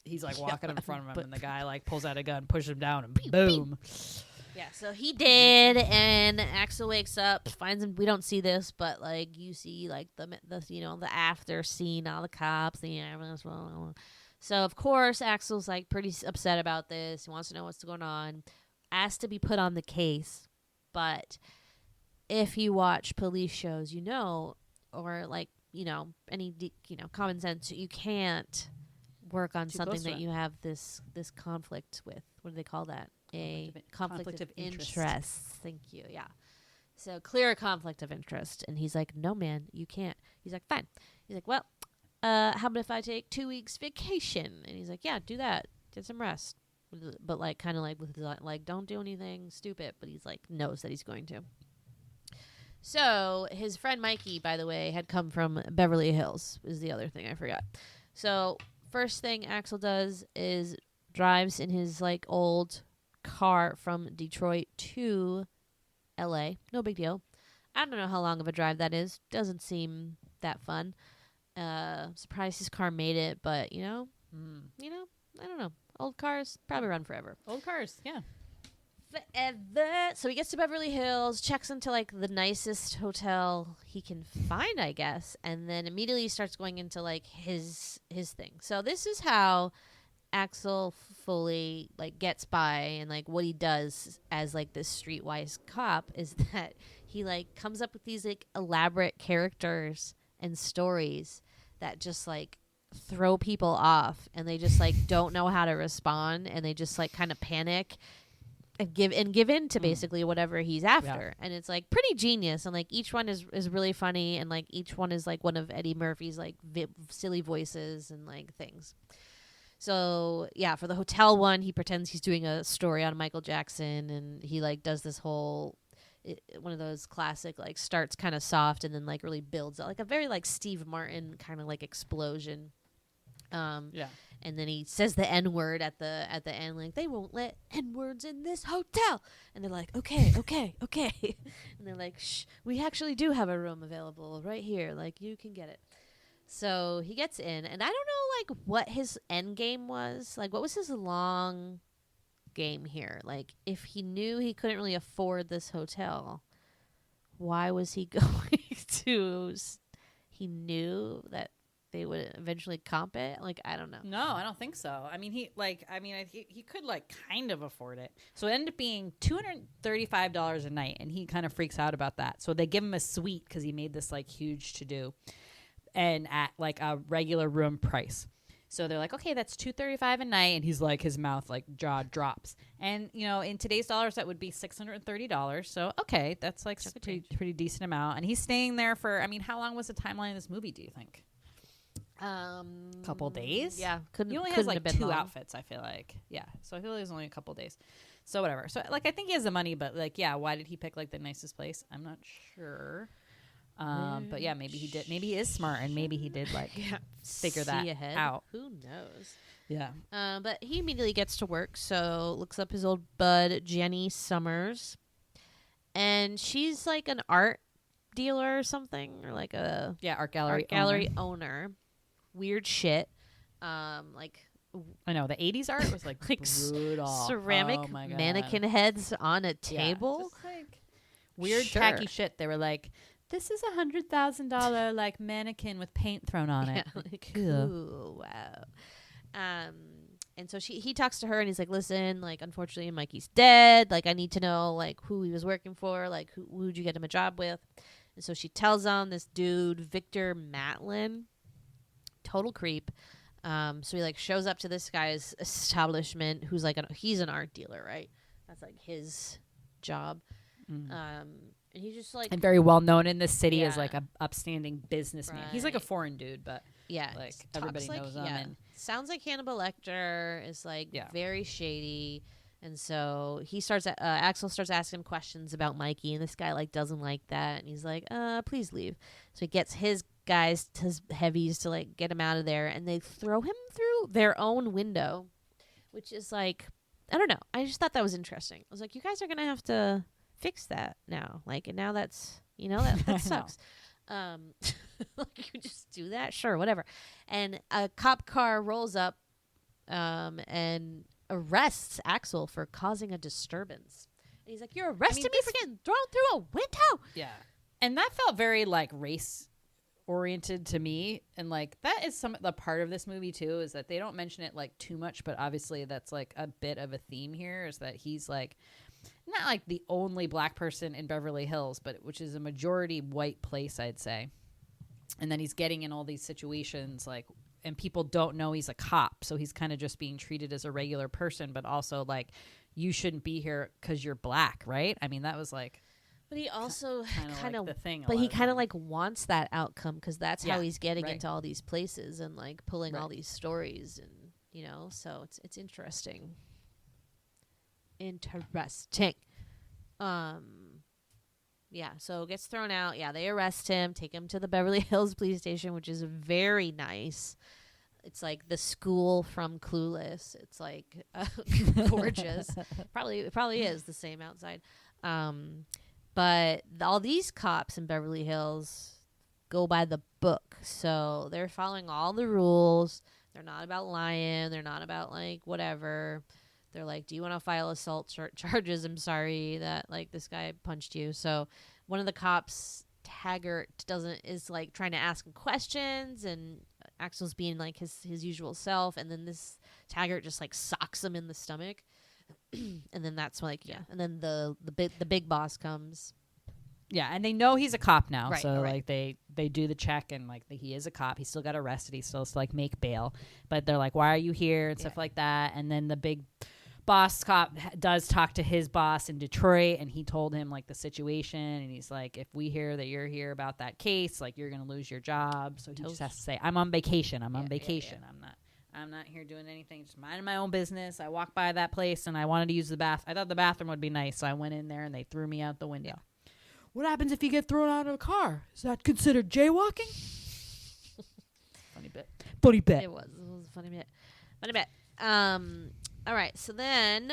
he's like walking in front of him, and the guy like pulls out a gun, pushes him down, and boom. Yeah, so he did, and Axel wakes up, finds him. We don't see this, but like you see like the after scene, all the cops, the ambulance. Blah, blah, blah. So of course Axel's like pretty upset about this. He wants to know what's going on. Asked to be put on the case, but if you watch police shows, or like any common sense, you can't work on something that you have this conflict with. What do they call that? A conflict of interest. Thank you. Yeah. So clear conflict of interest. And he's like, "No, man, you can't." He's like, "Fine." He's like, "Well, how about if I take 2 weeks vacation?" And he's like, "Yeah, do that. Get some rest." But like kind of like with like, don't do anything stupid. But he's like knows that he's going to. So his friend Mikey, by the way, had come from Beverly Hills. Is the other thing I forgot. So first thing Axel does is drives in his like old car from Detroit to LA. No big deal. I don't know how long of a drive that is. Doesn't seem that fun. Surprised his car made it, but I don't know. Old cars probably run forever. Old cars, yeah. Forever. So he gets to Beverly Hills, checks into like the nicest hotel he can find, I guess, and then immediately starts going into like his thing. So this is how Axel Foley like gets by, and like what he does as like this streetwise cop is that he like comes up with these like elaborate characters and stories that just like throw people off, and they just like don't know how to respond, and they just like kind of panic and give in to basically whatever he's after. And it's like pretty genius, and like each one is really funny, and like each one is like one of Eddie Murphy's like silly voices and like things. So yeah, for the hotel one, he pretends he's doing a story on Michael Jackson, and he like does this whole one of those classic like starts kind of soft and then like really builds up, like a very like Steve Martin kind of like explosion. And then he says the N-word at the end, like, "They won't let N-words in this hotel." And they're like, okay. And they're like, "Shh, we actually do have a room available right here. Like, you can get it." So he gets in, and I don't know, like, what his end game was. Like, what was his long game here? Like, if he knew he couldn't really afford this hotel, why was he going to... He knew that they would eventually comp it? Like, I don't know. No, I don't think so. I mean, he could like kind of afford it. So it ended up being $235 a night, and he kind of freaks out about that. So they give him a suite because he made this like huge to do, and at like a regular room price. So they're like, okay, that's $235 a night, and he's like, his mouth like jaw drops, and in today's dollars that would be $630. So okay, that's like pretty decent amount, and he's staying there for. I mean, how long was the timeline of this movie? Do you think? Couple days. Yeah, he only has like 2 outfits. I feel like So I feel like it was only a couple days. So whatever. So like I think he has the money, but like why did he pick like the nicest place? I'm not sure. But yeah, maybe he did. Maybe he is smart, and maybe he did like figure that out. Who knows? Yeah. But he immediately gets to work, so looks up his old bud Jenny Summers, and she's like an art dealer or something, or like a art gallery owner. Weird shit. Like I know the 80s art was like brutal. Ceramic mannequin heads on a table. Yeah, just like weird tacky shit. They were like, this is $100,000 like mannequin with paint thrown on it. Like, cool. Wow. And so he talks to her, and he's like, listen, like, unfortunately Mikey's dead. Like, I need to know like who he was working for. Like, who'd you get him a job with? And so she tells him this dude, Victor Matlin, total creep. So he like shows up to this guy's establishment, who's like he's an art dealer, right? That's like his job. And he's just like, and very well known in this city as like a upstanding businessman. Right. He's like a foreign dude, but like everybody knows him. And sounds like Hannibal Lecter, is like very shady. And so he starts. Axel starts asking him questions about Mikey, and this guy like doesn't like that, and he's like, please leave. So he gets his guys, his heavies, to like get him out of there, and they throw him through their own window, which is like, I don't know. I just thought that was interesting. I was like, you guys are gonna have to fix that now. Like, and now that's that sucks. Like, you just do that, sure, whatever. And a cop car rolls up, and arrests Axel for causing a disturbance. And he's like, you're arresting me for getting thrown through a window? Yeah. And that felt very like race oriented to me, and like that is the part of this movie too, is that they don't mention it like too much, but obviously that's like a bit of a theme here, is that he's like not like the only black person in Beverly Hills, but which is a majority white place, I'd say. And then he's getting in all these situations like, and people don't know he's a cop, so he's kind of just being treated as a regular person, but also like, you shouldn't be here because you're black, right? I mean, that was like, but he also kind of like the thing. But he kind of like wants that outcome, because that's how he's getting right. into all these places and like pulling all these stories, and so it's interesting. Yeah, so gets thrown out. Yeah, they arrest him, take him to the Beverly Hills police station, which is very nice. It's like the school from Clueless. It's like gorgeous. It probably is the same outside. But all these cops in Beverly Hills go by the book. So they're following all the rules. They're not about lying. They're not about like whatever. They're like, do you want to file assault charges? I'm sorry that like this guy punched you. So one of the cops, Taggart, is like trying to ask him questions, and Axel's being like his usual self. And then this Taggart just like socks him in the stomach. And then that's like, and then the big boss comes. Yeah, and they know he's a cop now, right, so right. like they do the check, and like he is a cop. He still got arrested. He still has to like make bail, but they're like, "Why are you here?" and stuff like that. And then the big boss cop does talk to his boss in Detroit, and he told him like the situation, and he's like, "If we hear that you're here about that case, like you're gonna lose your job." So he just has to say, "I'm on vacation. I'm on vacation. I'm not here doing anything. Just minding my own business. I walked by that place and I wanted to use the bath. I thought the bathroom would be nice, so I went in there and they threw me out the window." What happens if you get thrown out of a car? Is that considered jaywalking? Funny bit. It was a funny bit. All right. So then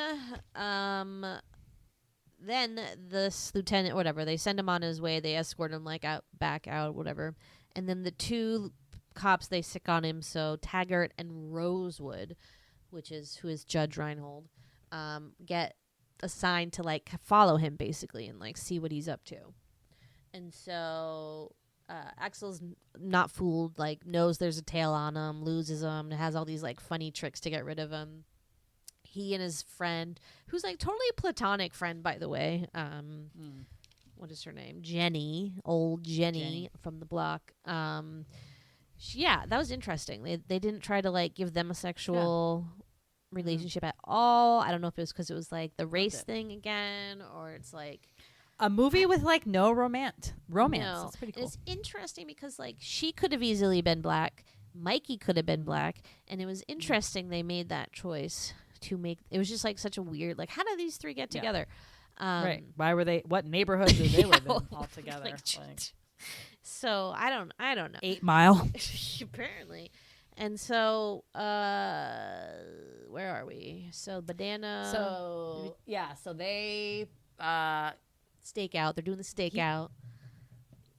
this lieutenant, whatever, they send him on his way. They escort him like back out, whatever. And then the two cops, they sick on him. So Taggart and Rosewood, who is Judge Reinhold, get assigned to like follow him basically and like see what he's up to. And so Axel's not fooled, like knows there's a tail on him, loses him, has all these like funny tricks to get rid of him. He and his friend, who's like totally platonic friend, by the way. What is her name? Jenny, old Jenny from the block. Yeah, that was interesting. They didn't try to like give them a sexual relationship at all. I don't know if it was because it was like the race thing again, or it's like a movie with like no romance. No. It's pretty cool. It's interesting because like she could have easily been black, Mikey could have been black, and it was interesting they made that choice to make. It was just like such a weird, like, how do these three get together? Right. Why were they? What neighborhood did they live in all together? Like, so I don't know. 8 Mile. Apparently. And so where are we? So banana. So they stakeout. They're doing the stakeout.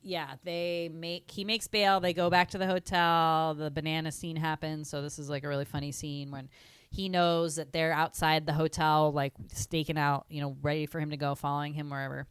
he makes bail. They go back to the hotel. The banana scene happens. So this is like a really funny scene when he knows that they're outside the hotel, like staking out, ready for him to go, following him wherever.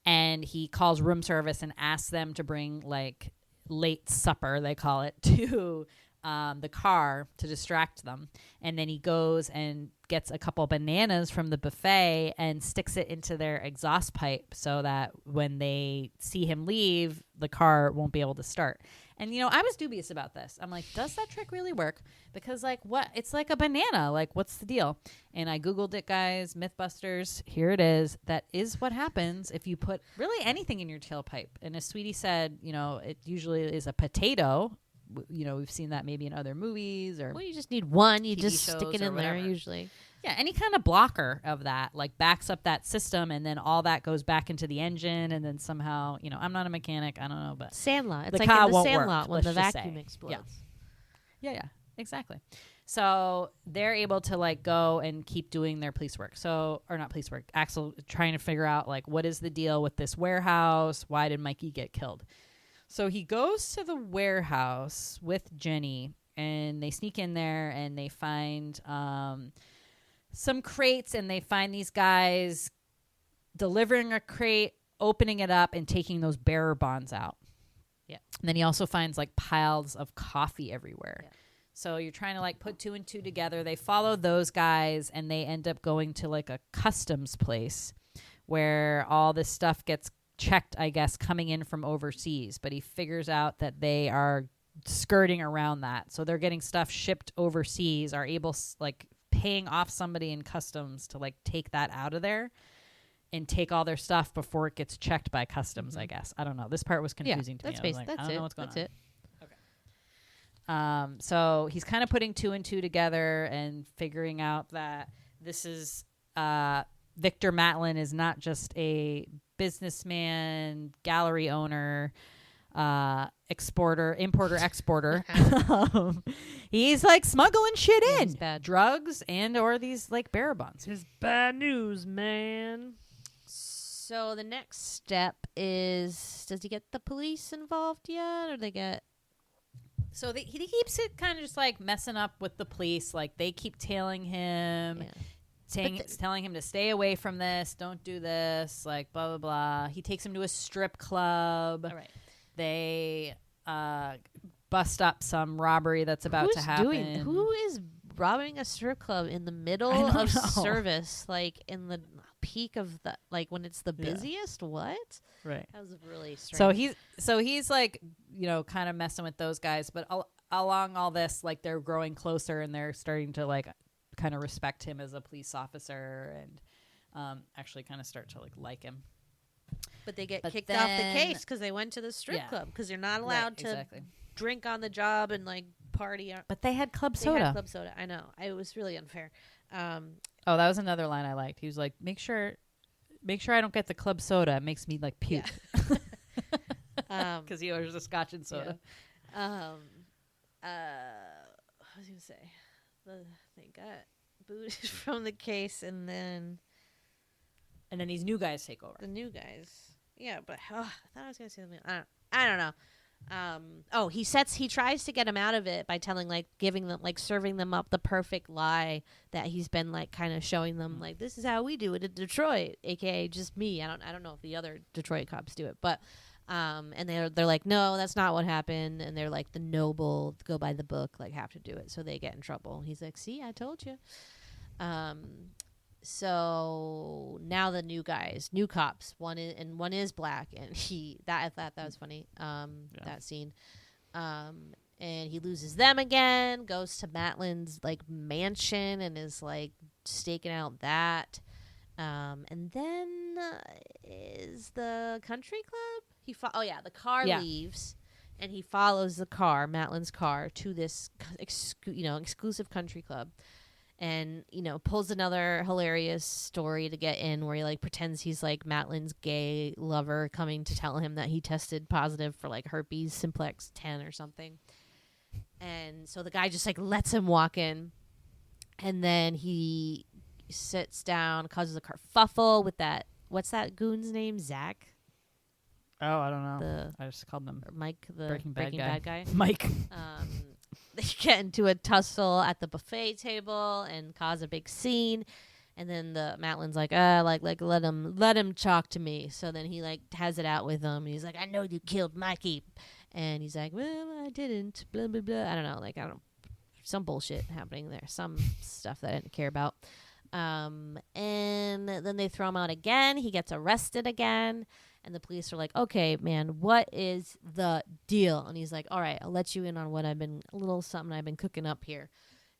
And he calls room service and asks them to bring like late supper, they call it, to the car to distract them. And then he goes and gets a couple bananas from the buffet and sticks it into their exhaust pipe so that when they see him leave, the car won't be able to start. And, I was dubious about this. I'm like, does that trick really work? Because, like, what? It's like a banana. Like, what's the deal? And I Googled it, guys. Mythbusters. Here it is. That is what happens if you put really anything in your tailpipe. And as Sweetie said, it usually is a potato. We've seen that maybe in other movies or. Well, you just need one. You TV just stick it in there whatever. usually. Yeah, any kind of blocker of that, like backs up that system, and then all that goes back into the engine, and then somehow, I'm not a mechanic, I don't know, but Sandlot. It's the like car in the won't Sandlot work, when the let's just vacuum say. explodes. Yeah, exactly. So they're able to like go and keep doing their police work. Or not police work. Axel trying to figure out like what is the deal with this warehouse? Why did Mikey get killed? So he goes to the warehouse with Jenny, and they sneak in there and they find some crates, and they find these guys delivering a crate, opening it up, and taking those bearer bonds out. Yeah. And then he also finds like piles of coffee everywhere. Yeah. So you're trying to like put two and two together. They follow those guys, and they end up going to like a customs place where all this stuff gets checked, I guess, coming in from overseas. But he figures out that they are skirting around that. So they're getting stuff shipped overseas, are able like paying off somebody in customs to like take that out of there and take all their stuff before it gets checked by customs, I guess. I don't know. This part was confusing to me. I was like, I don't know what's going on. That's Okay. So he's kind of putting two and two together and figuring out that this is Victor Matlin is not just a businessman, gallery owner, importer, exporter. He's like smuggling shit in, bad. drugs and or these like bearer bonds. It's bad news, man. So the next step is, does he get the police involved yet, or they get? So he keeps it kind of just like messing up with the police. Like they keep tailing him. Yeah. Telling him to stay away from this, don't do this, like blah blah blah. He takes him to a strip club. All right. They bust up some robbery that's about to happen. Who is robbing a strip club in the middle of know. service, like in the peak of the, like when it's the busiest? What? Right. That was really strange. So he's like, kind of messing with those guys, but along all this, like they're growing closer and they're starting to like kind of respect him as a police officer and actually kind of start to like him. But they get kicked off the case because they went to the strip club, because you're not allowed to drink on the job and like party. But they had club They soda. had club soda. I know. It was really unfair. That was another line I liked. He was like, make sure I don't get the club soda. It makes me like puke. Because he orders a scotch and soda. Yeah. What was I gonna say? They got booted from the case, and then these new guys take over. the new guys. Yeah, but I thought I was gonna say something. I don't know. He tries to get him out of it by telling, like, giving them, like, serving them up the perfect lie that he's been like kind of showing them, like, this is how we do it in Detroit, aka just me. I don't know if the other Detroit cops do it, but And they're like, no, that's not what happened. And they're like, the noble go by the book, like have to do it. So they get in trouble. He's like, see, I told you. So now the new cops, one is black, and I thought that was funny. That scene. And he loses them again, goes to Matlin's like mansion and is like staking out that. And then is the country club? The car leaves, and he follows the car, Matlin's car, to this exclusive country club, and pulls another hilarious story to get in where he like pretends he's like Matlin's gay lover coming to tell him that he tested positive for like herpes simplex 10 or something. And so the guy just like lets him walk in, and then he sits down, causes a kerfuffle with that. What's that goon's name? Zach? Oh, I don't know. I just called them Mike, the Breaking Bad guy. Mike. They get into a tussle at the buffet table and cause a big scene. And then the Matlin's like, let him talk to me. So then he like has it out with him. He's like, I know you killed Mikey. And he's like, well, I didn't. Blah, blah, blah. I don't know. Some bullshit happening there. Some stuff that I didn't care about. And then they throw him out again. He gets arrested again. And the police are like, okay, man, what is the deal? And he's like, all right, I'll let you in on a little something I've been cooking up here.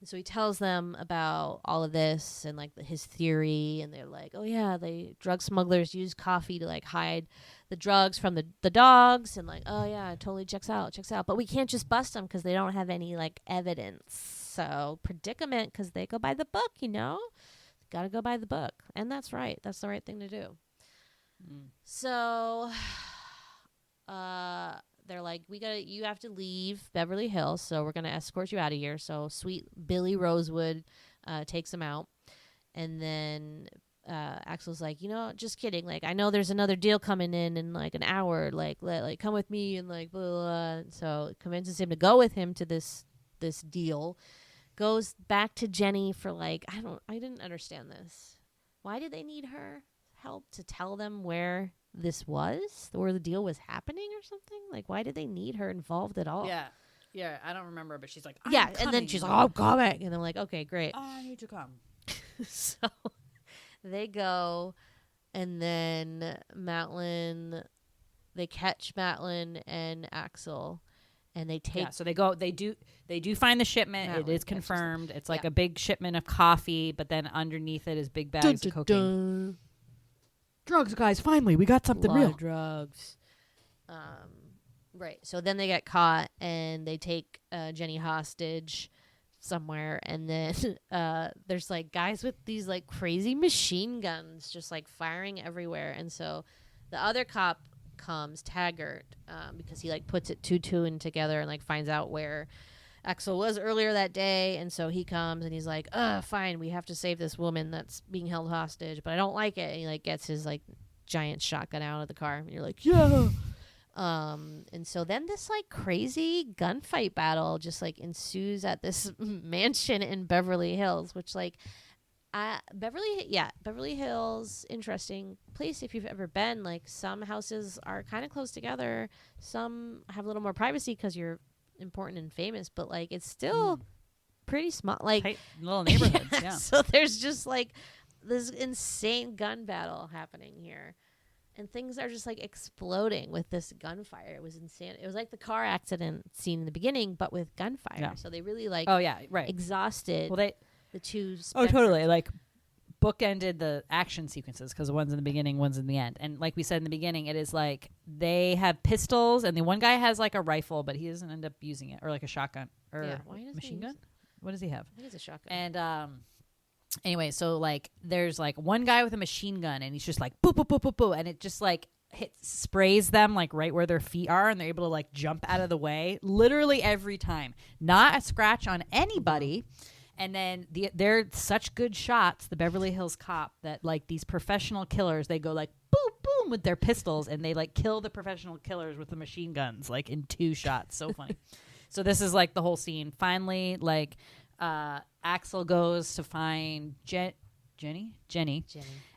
And so he tells them about all of this and like his theory. And they're like, oh yeah, drug smugglers use coffee to like hide the drugs from the dogs. And like, oh yeah, it totally checks out. But we can't just bust them because they don't have any like evidence. So predicament, because they go by the book, got to go by the book. And that's right. That's the right thing to do. So they're like, you have to leave Beverly Hills, so we're gonna escort you out of here. So sweet Billy Rosewood takes him out, and then Axel's like, just kidding, like I know there's another deal coming in like an hour, like come with me, and like blah, blah, blah. And so convinces him to go with him to this deal. Goes back to Jenny for like, I didn't understand this. Why did they need her help to tell them where this was, where the deal was happening or something? Like, why did they need her involved at all? Yeah, I don't remember, but she's like, and then she's like, I'm coming, and I'm like, okay, great. I need to come. So they go, and then they catch Matlin and Axel, and they take. Yeah, so they do find the shipment. It is confirmed. It's like a big shipment of coffee, but then underneath it is big bags of cocaine. Drugs, guys, finally, we got something real. Drugs. Right. So then they get caught, and they take Jenny hostage somewhere, and then there's like guys with these like crazy machine guns just like firing everywhere. And so the other cop comes, Taggart, because he like puts it two and together and like finds out where Axel was earlier that day. And so he comes and he's like, fine, we have to save this woman that's being held hostage, but I don't like it. And he like gets his like giant shotgun out of the car, and you're like, yeah. And so then this like crazy gunfight battle just like ensues at this mansion in Beverly Hills, which like Beverly Hills, interesting place if you've ever been. Like some houses are kind of close together, some have a little more privacy because you're important and famous, but like it's still pretty small, like tight little neighborhoods. Yeah. So there's just like this insane gun battle happening here, and things are just like exploding with this gunfire. It was insane. It was like the car accident scene in the beginning, but with gunfire. Yeah. So they really like Well, exhausted the two. Totally, like bookended the action sequences, because one's in the beginning, one's in the end. And like we said in the beginning, it is like they have pistols, and the one guy has like a rifle, but he doesn't end up using it, or like a shotgun or machine gun. What does he have? I think it's a shotgun. And anyway, so like there's like one guy with a machine gun, and he's just like boop boop boop boop boop, and it just like sprays them like right where their feet are, and they're able to like jump out of the way literally every time. Not a scratch on anybody. And then they're such good shots, the Beverly Hills Cop, that like these professional killers, they go like boom, boom with their pistols, and they like kill the professional killers with the machine guns, like in 2 shots. So funny. So this is like the whole scene. Finally, like Axel goes to find Jenny,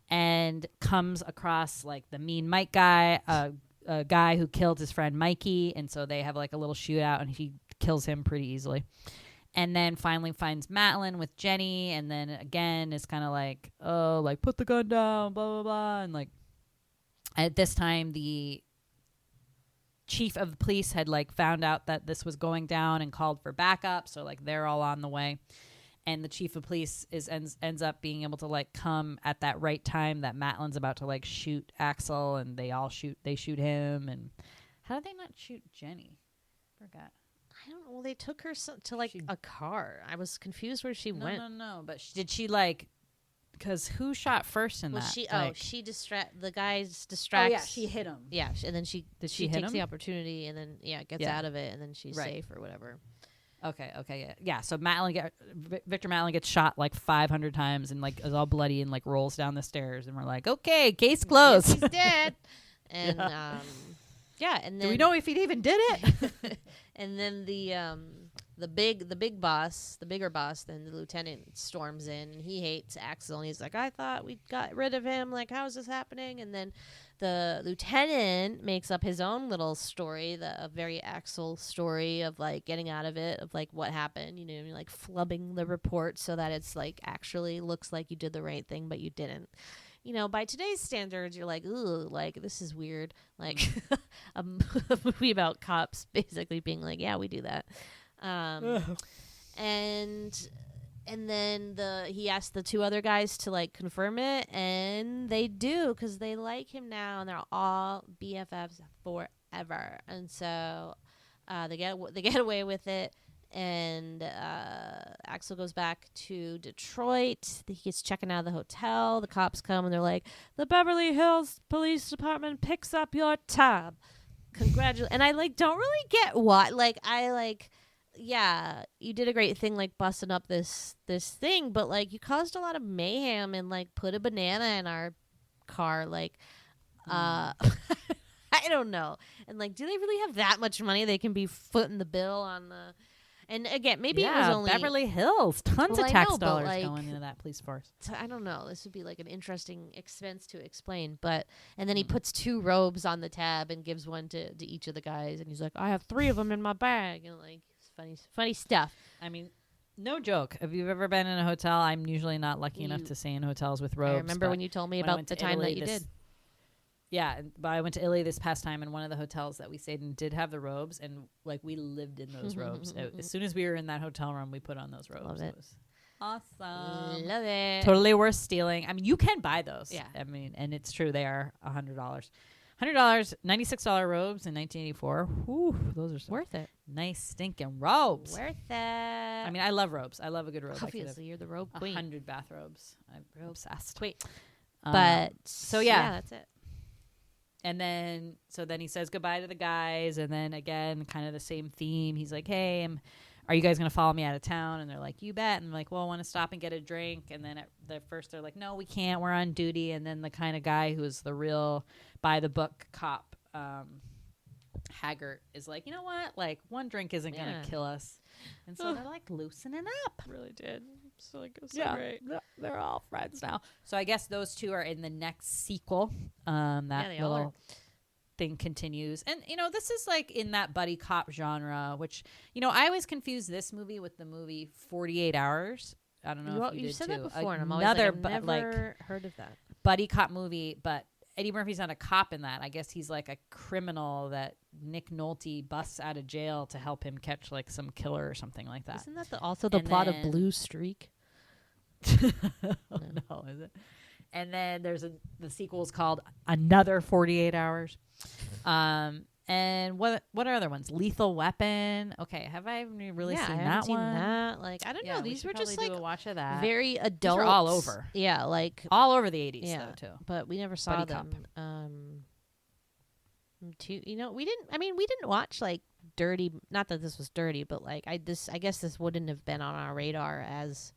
and comes across like the mean Mike guy, a guy who killed his friend Mikey, and so they have like a little shootout, and he kills him pretty easily. And then finally finds Madeline with Jenny, and then again is kind of like, oh, like put the gun down, blah blah blah, and like at this time the chief of the police had like found out that this was going down and called for backup, so like they're all on the way. And the chief of police ends up being able to like come at that right time that Madeline's about to like shoot Axel, and they shoot him. And how did they not shoot Jenny? Forgot. I don't know. Well, they took her to like a car. I was confused where she went. No. But did she like? Because who shot first in that? She the guys distracts. Oh yeah, she hit him. Yeah, and then she hit takes him? the opportunity, and then gets out of it, and then she's safe or whatever. Okay, yeah. So Victor Madeline gets shot like 500 times and like is all bloody and like rolls down the stairs, and we're like, okay, case closed. Yes, he's dead. And and then do we know if he even did it? And then the bigger boss, then the lieutenant storms in, and he hates Axel, and he's like, I thought we got rid of him. Like, how is this happening? And then the lieutenant makes up his own little story, a very Axel story of like getting out of it, of like what happened, like flubbing the report so that it's like actually looks like you did the right thing, but you didn't. By today's standards, you're like, ooh, like this is weird. Like a movie about cops basically being like, yeah, we do that. And then he asked the two other guys to like confirm it, and they do, because they like him now, and they're all BFFs forever. And so they get away with it, and Axel goes back to Detroit. He's checking out of the hotel. The cops come, and they're like, the Beverly Hills Police Department picks up your tab. Congratulations. And I like don't really get why. Like I like. Yeah, you did a great thing, like busting up this thing, but like you caused a lot of mayhem and like put a banana in our car. Like, I don't know. And like, do they really have that much money? They can be footing the bill on the. And again, maybe it was only Beverly Hills, tons of tax dollars like, going into that police force. I don't know. This would be like an interesting expense to explain. And then he puts 2 robes on the tab and gives one to each of the guys, and he's like, I have 3 of them in my bag, and like. Funny stuff. I mean, no joke. If you've ever been in a hotel, I'm usually not lucky enough to stay in hotels with robes. I remember when you told me about the time that you did. Yeah, but I went to Italy this past time, and one of the hotels that we stayed in did have the robes, and like we lived in those robes. As soon as we were in that hotel room, we put on those robes. Love it. It was awesome. Love it. Totally worth stealing. I mean, you can buy those. Yeah. I mean, and it's true. They are $100. $100, $96 robes in 1984. Whew, those are so worth it. Nice stinking robes. Worth it. I mean, I love robes. I love a good robe. Obviously, you're the robe queen. 100 bathrobes. I'm obsessed. Queen. But so yeah, that's it. And then he says goodbye to the guys, and then again, kind of the same theme. He's like, "Hey, are you guys gonna follow me out of town?" And they're like, "You bet." And I'm like, "Well, I want to stop and get a drink." And then at the first, they're like, "No, we can't. We're on duty." And then the kind of guy who's the real by the book cop, Haggart, is like, "You know what? Like, one drink isn't gonna kill us." And so they're like loosening up. Really did. So like, it was so great. They're all friends now. So I guess those two are in the next sequel. That little thing continues. And, this is like in that buddy cop genre, which, I always confuse this movie with the movie 48 Hours. I don't know if you did said too. that before, and I'm Another always like, I've never heard of that. Buddy cop movie, but Eddie Murphy's not a cop in that. I guess he's like a criminal that Nick Nolte busts out of jail to help him catch like some killer or something like that. Isn't that also the plot of Blue Streak? No, is it? And then there's the sequel is called Another 48 Hours. And what are other ones? Lethal Weapon. Okay, have I really seen that one? That. Like, I don't know. These were just like a watch of that. Very adult. These are all over. Yeah, like all over the 80s though too. But we never saw Buddy them. Cop. We didn't watch like dirty. Not that this was dirty, but like I guess this wouldn't have been on our radar as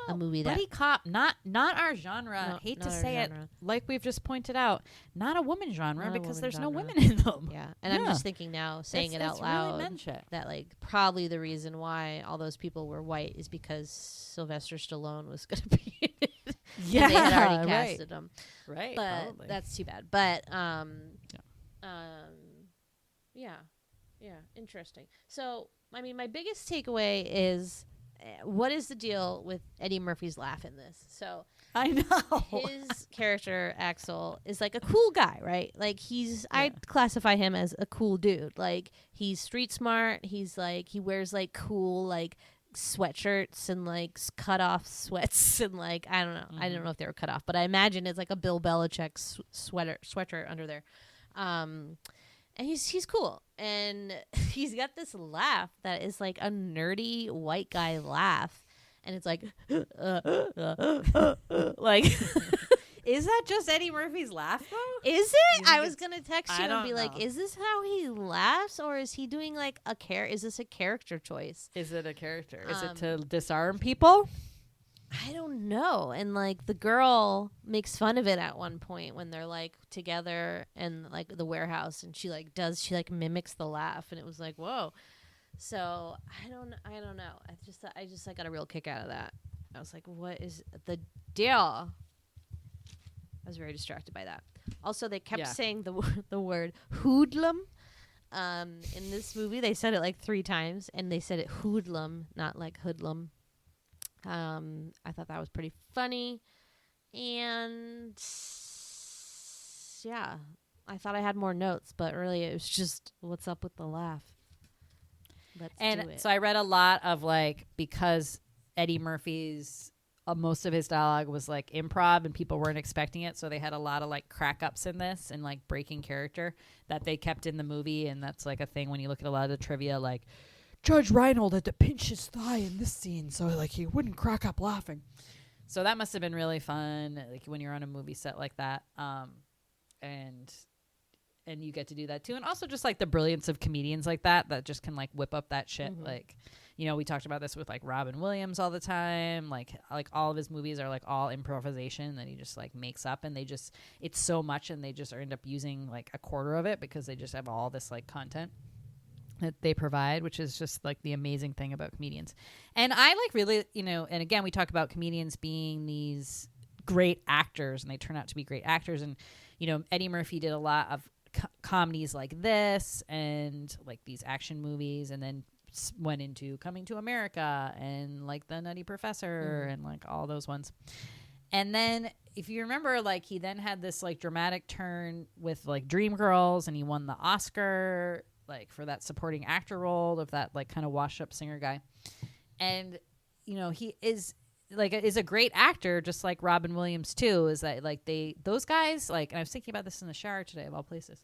a movie Buddy cop, not our genre. No, Hate not to our say genre. it, like we've just pointed out, not a woman genre Not a because woman there's no genre. women in them. Yeah, and I'm just thinking now, saying it out loud, really men's shit. that like probably the reason why all those people were white is because Sylvester Stallone was going to be in it. Yeah, and they had already right. casted him. Right, But probably. that's too bad. But Yeah. Yeah. Interesting. So, I mean, my biggest takeaway is what is the deal with Eddie Murphy's laugh in this? So, I know. his character, Axel, is like a cool guy, right? Like, I'd classify him as a cool dude. Like, he's street smart. He's like, he wears like cool, like, sweatshirts and like cut off sweats and like I don't know. I don't know if they were cut off, but I imagine it's like a Bill Belichick sweater under there. And he's cool, and he's got this laugh that is like a nerdy white guy laugh, and it's like like Is that just Eddie Murphy's laugh though? is it? I was gonna text you I and be don't like, know. is this how he laughs, or is he doing like is this a character choice? Is it a character? Is it to disarm people? I don't know. And like the girl makes fun of it at one point when they're like together in like the warehouse, and she like mimics the laugh, and it was like, whoa. So I don't know. I just got a real kick out of that. I was like, what is the deal? I was very distracted by that. Also, they kept saying the word hoodlum. In this movie, they said it like 3 times, and they said it hoodlum, not like hoodlum. I thought that was pretty funny, and yeah, I thought I had more notes, but really it was just what's up with the laugh. Let's do it. So I read a lot of like, because Eddie Murphy's most of his dialogue was like improv and people weren't expecting it, so they had a lot of like crack ups in this and like breaking character that they kept in the movie, and that's like a thing when you look at a lot of the trivia, like Judge Reinhold had to pinch his thigh in this scene so like he wouldn't crack up laughing. So that must have been really fun, like when you're on a movie set like that, and you get to do that too. And also just like the brilliance of comedians like that just can like whip up that shit. Like, you know, we talked about this with like Robin Williams all the time. Like all of his movies are like all improvisation that he just like makes up, and it's so much, and they just end up using like a quarter of it because they just have all this like content that they provide, which is just like the amazing thing about comedians. And I like really, you know, and again, we talk about comedians being these great actors, and they turn out to be great actors. And, you know, Eddie Murphy did a lot of comedies like this and like these action movies, and then went into Coming to America and like The Nutty Professor and like all those ones. And then if you remember, like he then had this like dramatic turn with like Dreamgirls, and he won the Oscar like for that supporting actor role of that like kind of washed up singer guy. And, you know, he is a great actor, just like Robin Williams too, is that like those guys, like, and I was thinking about this in the shower today of all places.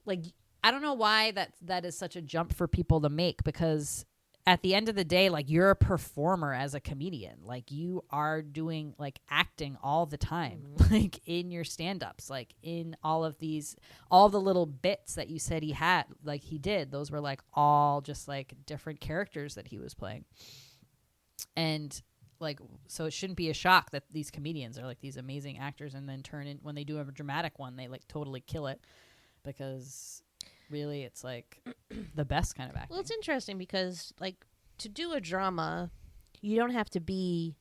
Like, I don't know why that is such a jump for people to make, because at the end of the day, like you're a performer as a comedian. Like you are doing like acting all the time, like in your stand-ups, like in all the little bits that you said he did. Those were like all just like different characters that he was playing. And like, so it shouldn't be a shock that these comedians are like these amazing actors, and then when they do a dramatic one, they like totally kill it, because really it's like the best kind of acting. Well, it's interesting because like to do a drama, you don't have to be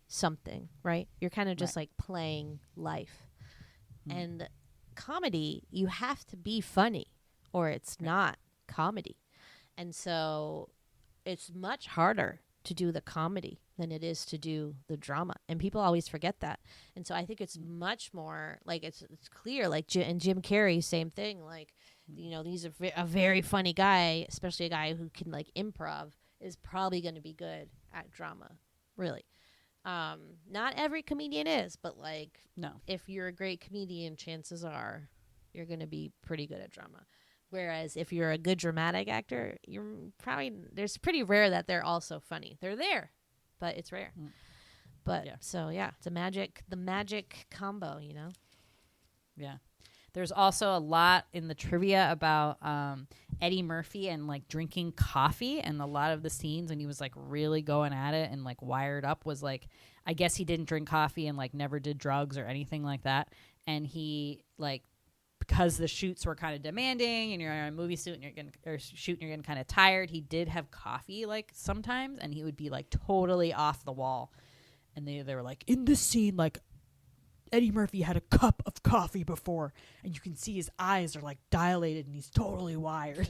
something, right? You're kind of just like playing life. And comedy, you have to be funny or it's not comedy. And so it's much harder to do the comedy than it is to do the drama, and people always forget that. And so I think it's much more like it's clear, like and Jim Carrey, same thing, like, you know, he's a very funny guy, especially a guy who can like improv, is probably going to be good at drama, really. Not every comedian is, but like, No. if you're a great comedian, chances are you're going to be pretty good at drama. Whereas if you're a good dramatic actor, there's pretty rare that they're also funny. They're there, but it's rare. But so yeah, it's the magic combo, you know? Yeah. There's also a lot in the trivia about Eddie Murphy and like drinking coffee, and a lot of the scenes when he was like really going at it and like wired up was like, I guess he didn't drink coffee and like never did drugs or anything like that. And he like, because the shoots were kind of demanding and you're in a movie suit and you're getting kind of tired, he did have coffee like sometimes, and he would be like totally off the wall. And they were like, in this scene, like Eddie Murphy had a cup of coffee before, and you can see his eyes are like dilated, and he's totally wired.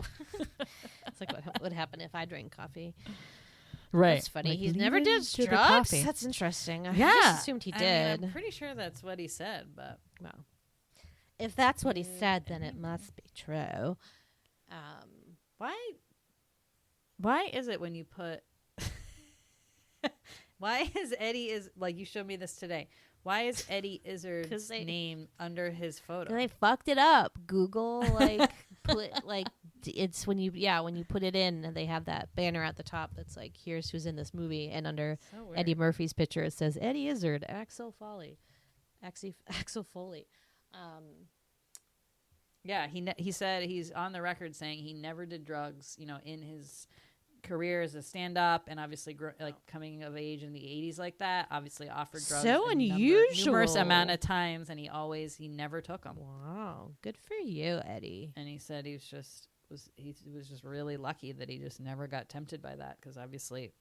It's like what would happen if I drank coffee. Right. That's funny. Like, He lean never did into the drugs. coffee. That's interesting. I Yeah. just assumed he I mean, did. I'm pretty sure that's what he said, but Well, if that's what he said, then it must be true. why is it when you put why is Eddie is like you showed me this today? Why is Eddie Izzard's name under his photo? They fucked it up. Google it's when you put it in, and they have that banner at the top that's like, here's who's in this movie, and under Eddie Murphy's picture it says Eddie Izzard, Axel Foley. Axel Foley. Yeah, he said he's on the record saying he never did drugs, in his career as a stand-up, and obviously coming of age in the 80s like that, obviously offered drugs so unusual numerous amount of times, and he never took them. Wow, good for you, Eddie. And he said he was just really lucky that he just never got tempted by that, because obviously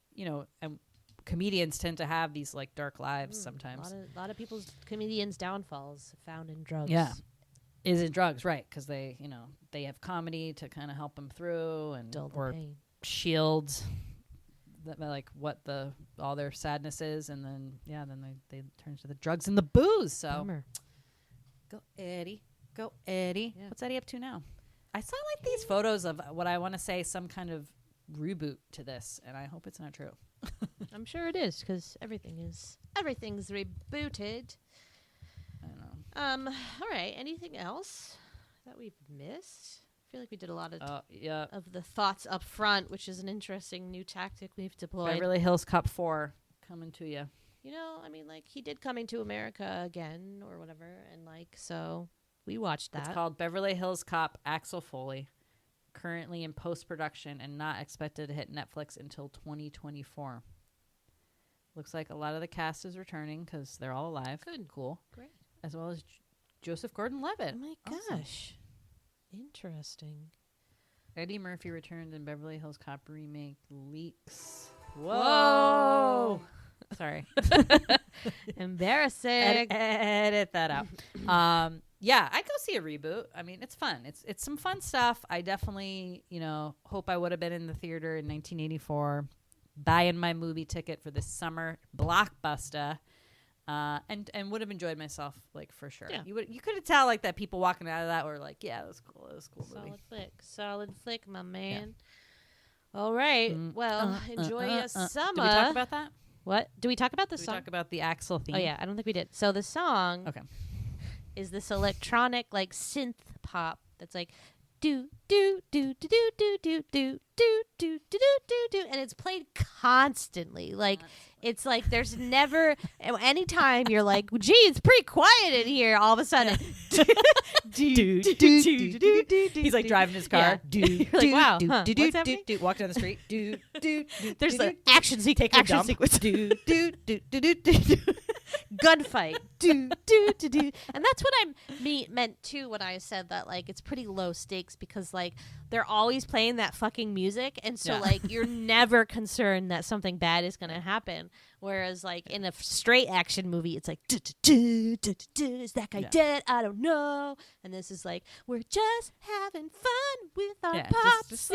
comedians tend to have these like dark lives sometimes. A lot of people's comedians' downfalls found in drugs. Yeah. Is in drugs, right? Because they have comedy to kind of help them through and Dull the or pain. shields what all their sadness is, and then they turn to the drugs and the booze. So Bummer. go Eddie. Yeah. What's Eddie up to now? I saw like these photos of what I want to say some kind of reboot to this, and I hope it's not true. I'm sure it is, because everything's rebooted. I don't know. All right. Anything else that we've missed? I feel like we did a lot of of the thoughts up front, which is an interesting new tactic we've deployed. Beverly Hills Cop 4 coming to you. He did Coming to America again or whatever, and so we watched that. It's called Beverly Hills Cop Axel Foley. Currently in post-production and not expected to hit Netflix until 2024. Looks like a lot of the cast is returning because they're all alive. Good. Cool. Great. As well as Joseph Gordon-Levitt. Oh my Awesome. gosh. Interesting. Eddie Murphy returned in Beverly Hills Cop remake leaks. Whoa. Sorry. Embarrassing. Edit that out. Yeah, I'd go see a reboot. I mean, it's fun. It's some fun stuff. I definitely, hope I would have been in the theater in 1984, buying my movie ticket for this summer blockbuster, and would have enjoyed myself, like, for sure. Yeah. You could have tell, like, that people walking out of that were like, yeah, that was cool. That was a cool movie. Solid flick, my man. Yeah. All right. Well, enjoy your summer. Did we talk about that? What? Do we talk about the Did song? we talk about the Axel theme? Oh, yeah. I don't think we did. So the song is this electronic, like, synth pop that's like, do, do, do, do, do, do, do, do, do, do, do, do, do, and it's played constantly. Like, it's like there's never, anytime you're like, gee, it's pretty quiet in here, all of a sudden, he's like driving his car. You're like, wow, what's happening? Walk down the street. There's an action sequence. Gunfight. And that's what I meant too when I said that, like, it's pretty low stakes because, like, they're always playing that fucking music, and so like you're never concerned that something bad is gonna happen. Whereas, like, in a straight action movie, it's like, is that guy dead? I don't know. And this is like, we're just having fun with our pops.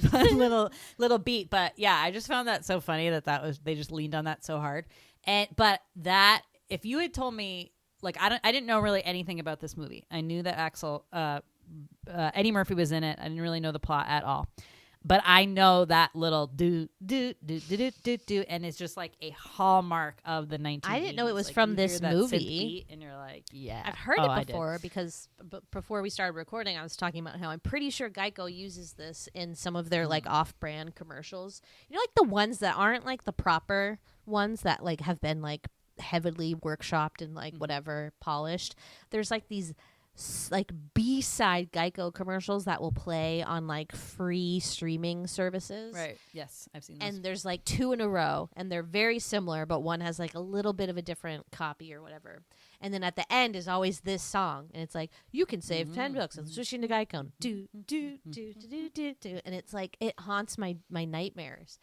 Fun little beat, but yeah, I just found that so funny that they just leaned on that so hard. But that, if you had told me, like, I didn't know really anything about this movie. I knew that Eddie Murphy was in it. I didn't really know the plot at all. But I know that little do, and it's just like a hallmark of the 1980s. I didn't know it was like, from this movie. Beat and you're like, yeah. I've heard it before because before we started recording, I was talking about how I'm pretty sure Geico uses this in some of their like off-brand commercials. Like the ones that aren't like the proper ones that like have been like heavily workshopped and like whatever polished. There's like these like B-side Geico commercials that will play on like free streaming services. Right. Yes, I've seen those. And there's like 2 in a row, and they're very similar, but one has like a little bit of a different copy or whatever. And then at the end is always this song, and it's like, you can save $10 and switching to Geico. Do. And it's like, it haunts my nightmares.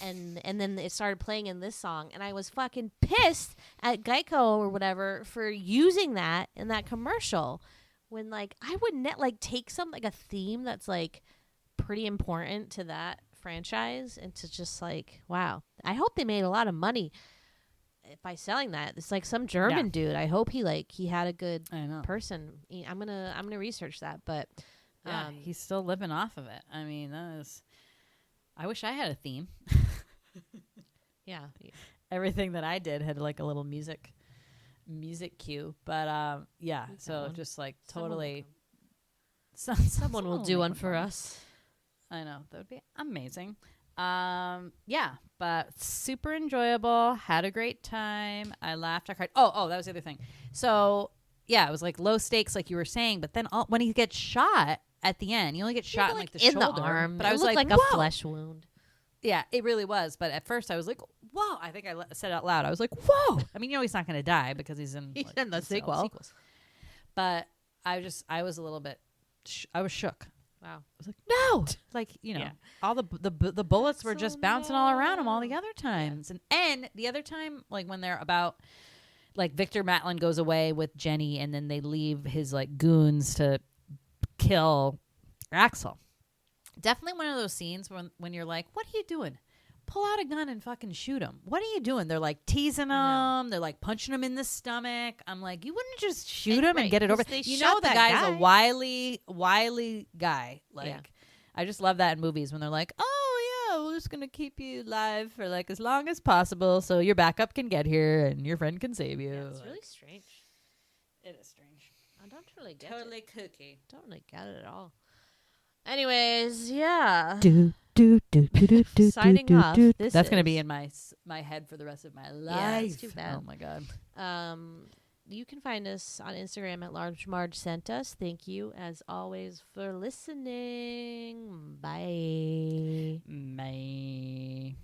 And then it started playing in this song, and I was fucking pissed at Geico or whatever for using that in that commercial. When like I would take some like a theme that's like pretty important to that franchise and to just like, wow, I hope they made a lot of money by selling that. It's like some German dude. I hope he had a good person. I'm gonna research that, but he's still living off of it. I mean, I wish I had a theme. yeah. Everything that I did had like a little music cue, but so one. just like totally Someone will do one for us. I know, that would be amazing. But super enjoyable, had a great time, I laughed, I cried. Oh, that was the other thing. So it was like low stakes like you were saying, but then when he gets shot at the end, you only get shot in like the shoulder, the arm, but I was like a flesh wound. Yeah, it really was. But at first I was like, whoa. I think I said it out loud. I was like, whoa. I mean, he's not going to die because he's in the sequels. But I was a little bit, I was shook. Wow. I was like, no. Like, all the bullets were just bouncing all around him all the other times. And the other time, like when they're about, like Victor Matlin goes away with Jenny and then they leave his like goons to kill Axel. Definitely one of those scenes when you're like, what are you doing? Pull out a gun and fucking shoot him. What are you doing? They're like teasing him. They're like punching him in the stomach. I'm like, you wouldn't just shoot him and get it over. You know that guy's a wily guy. Like, I just love that in movies when they're like, oh yeah, we're just gonna keep you alive for like as long as possible so your backup can get here and your friend can save you. Yeah, it's really strange. It is strange. I don't really get it. Totally kooky. Don't really get it at all. Anyways, yeah. Signing off. That's going to be in my head for the rest of my life. Yeah, it's too bad. Oh my god. You can find us on Instagram at Large Marge Sent Us. Thank you, as always, for listening. Bye. Bye.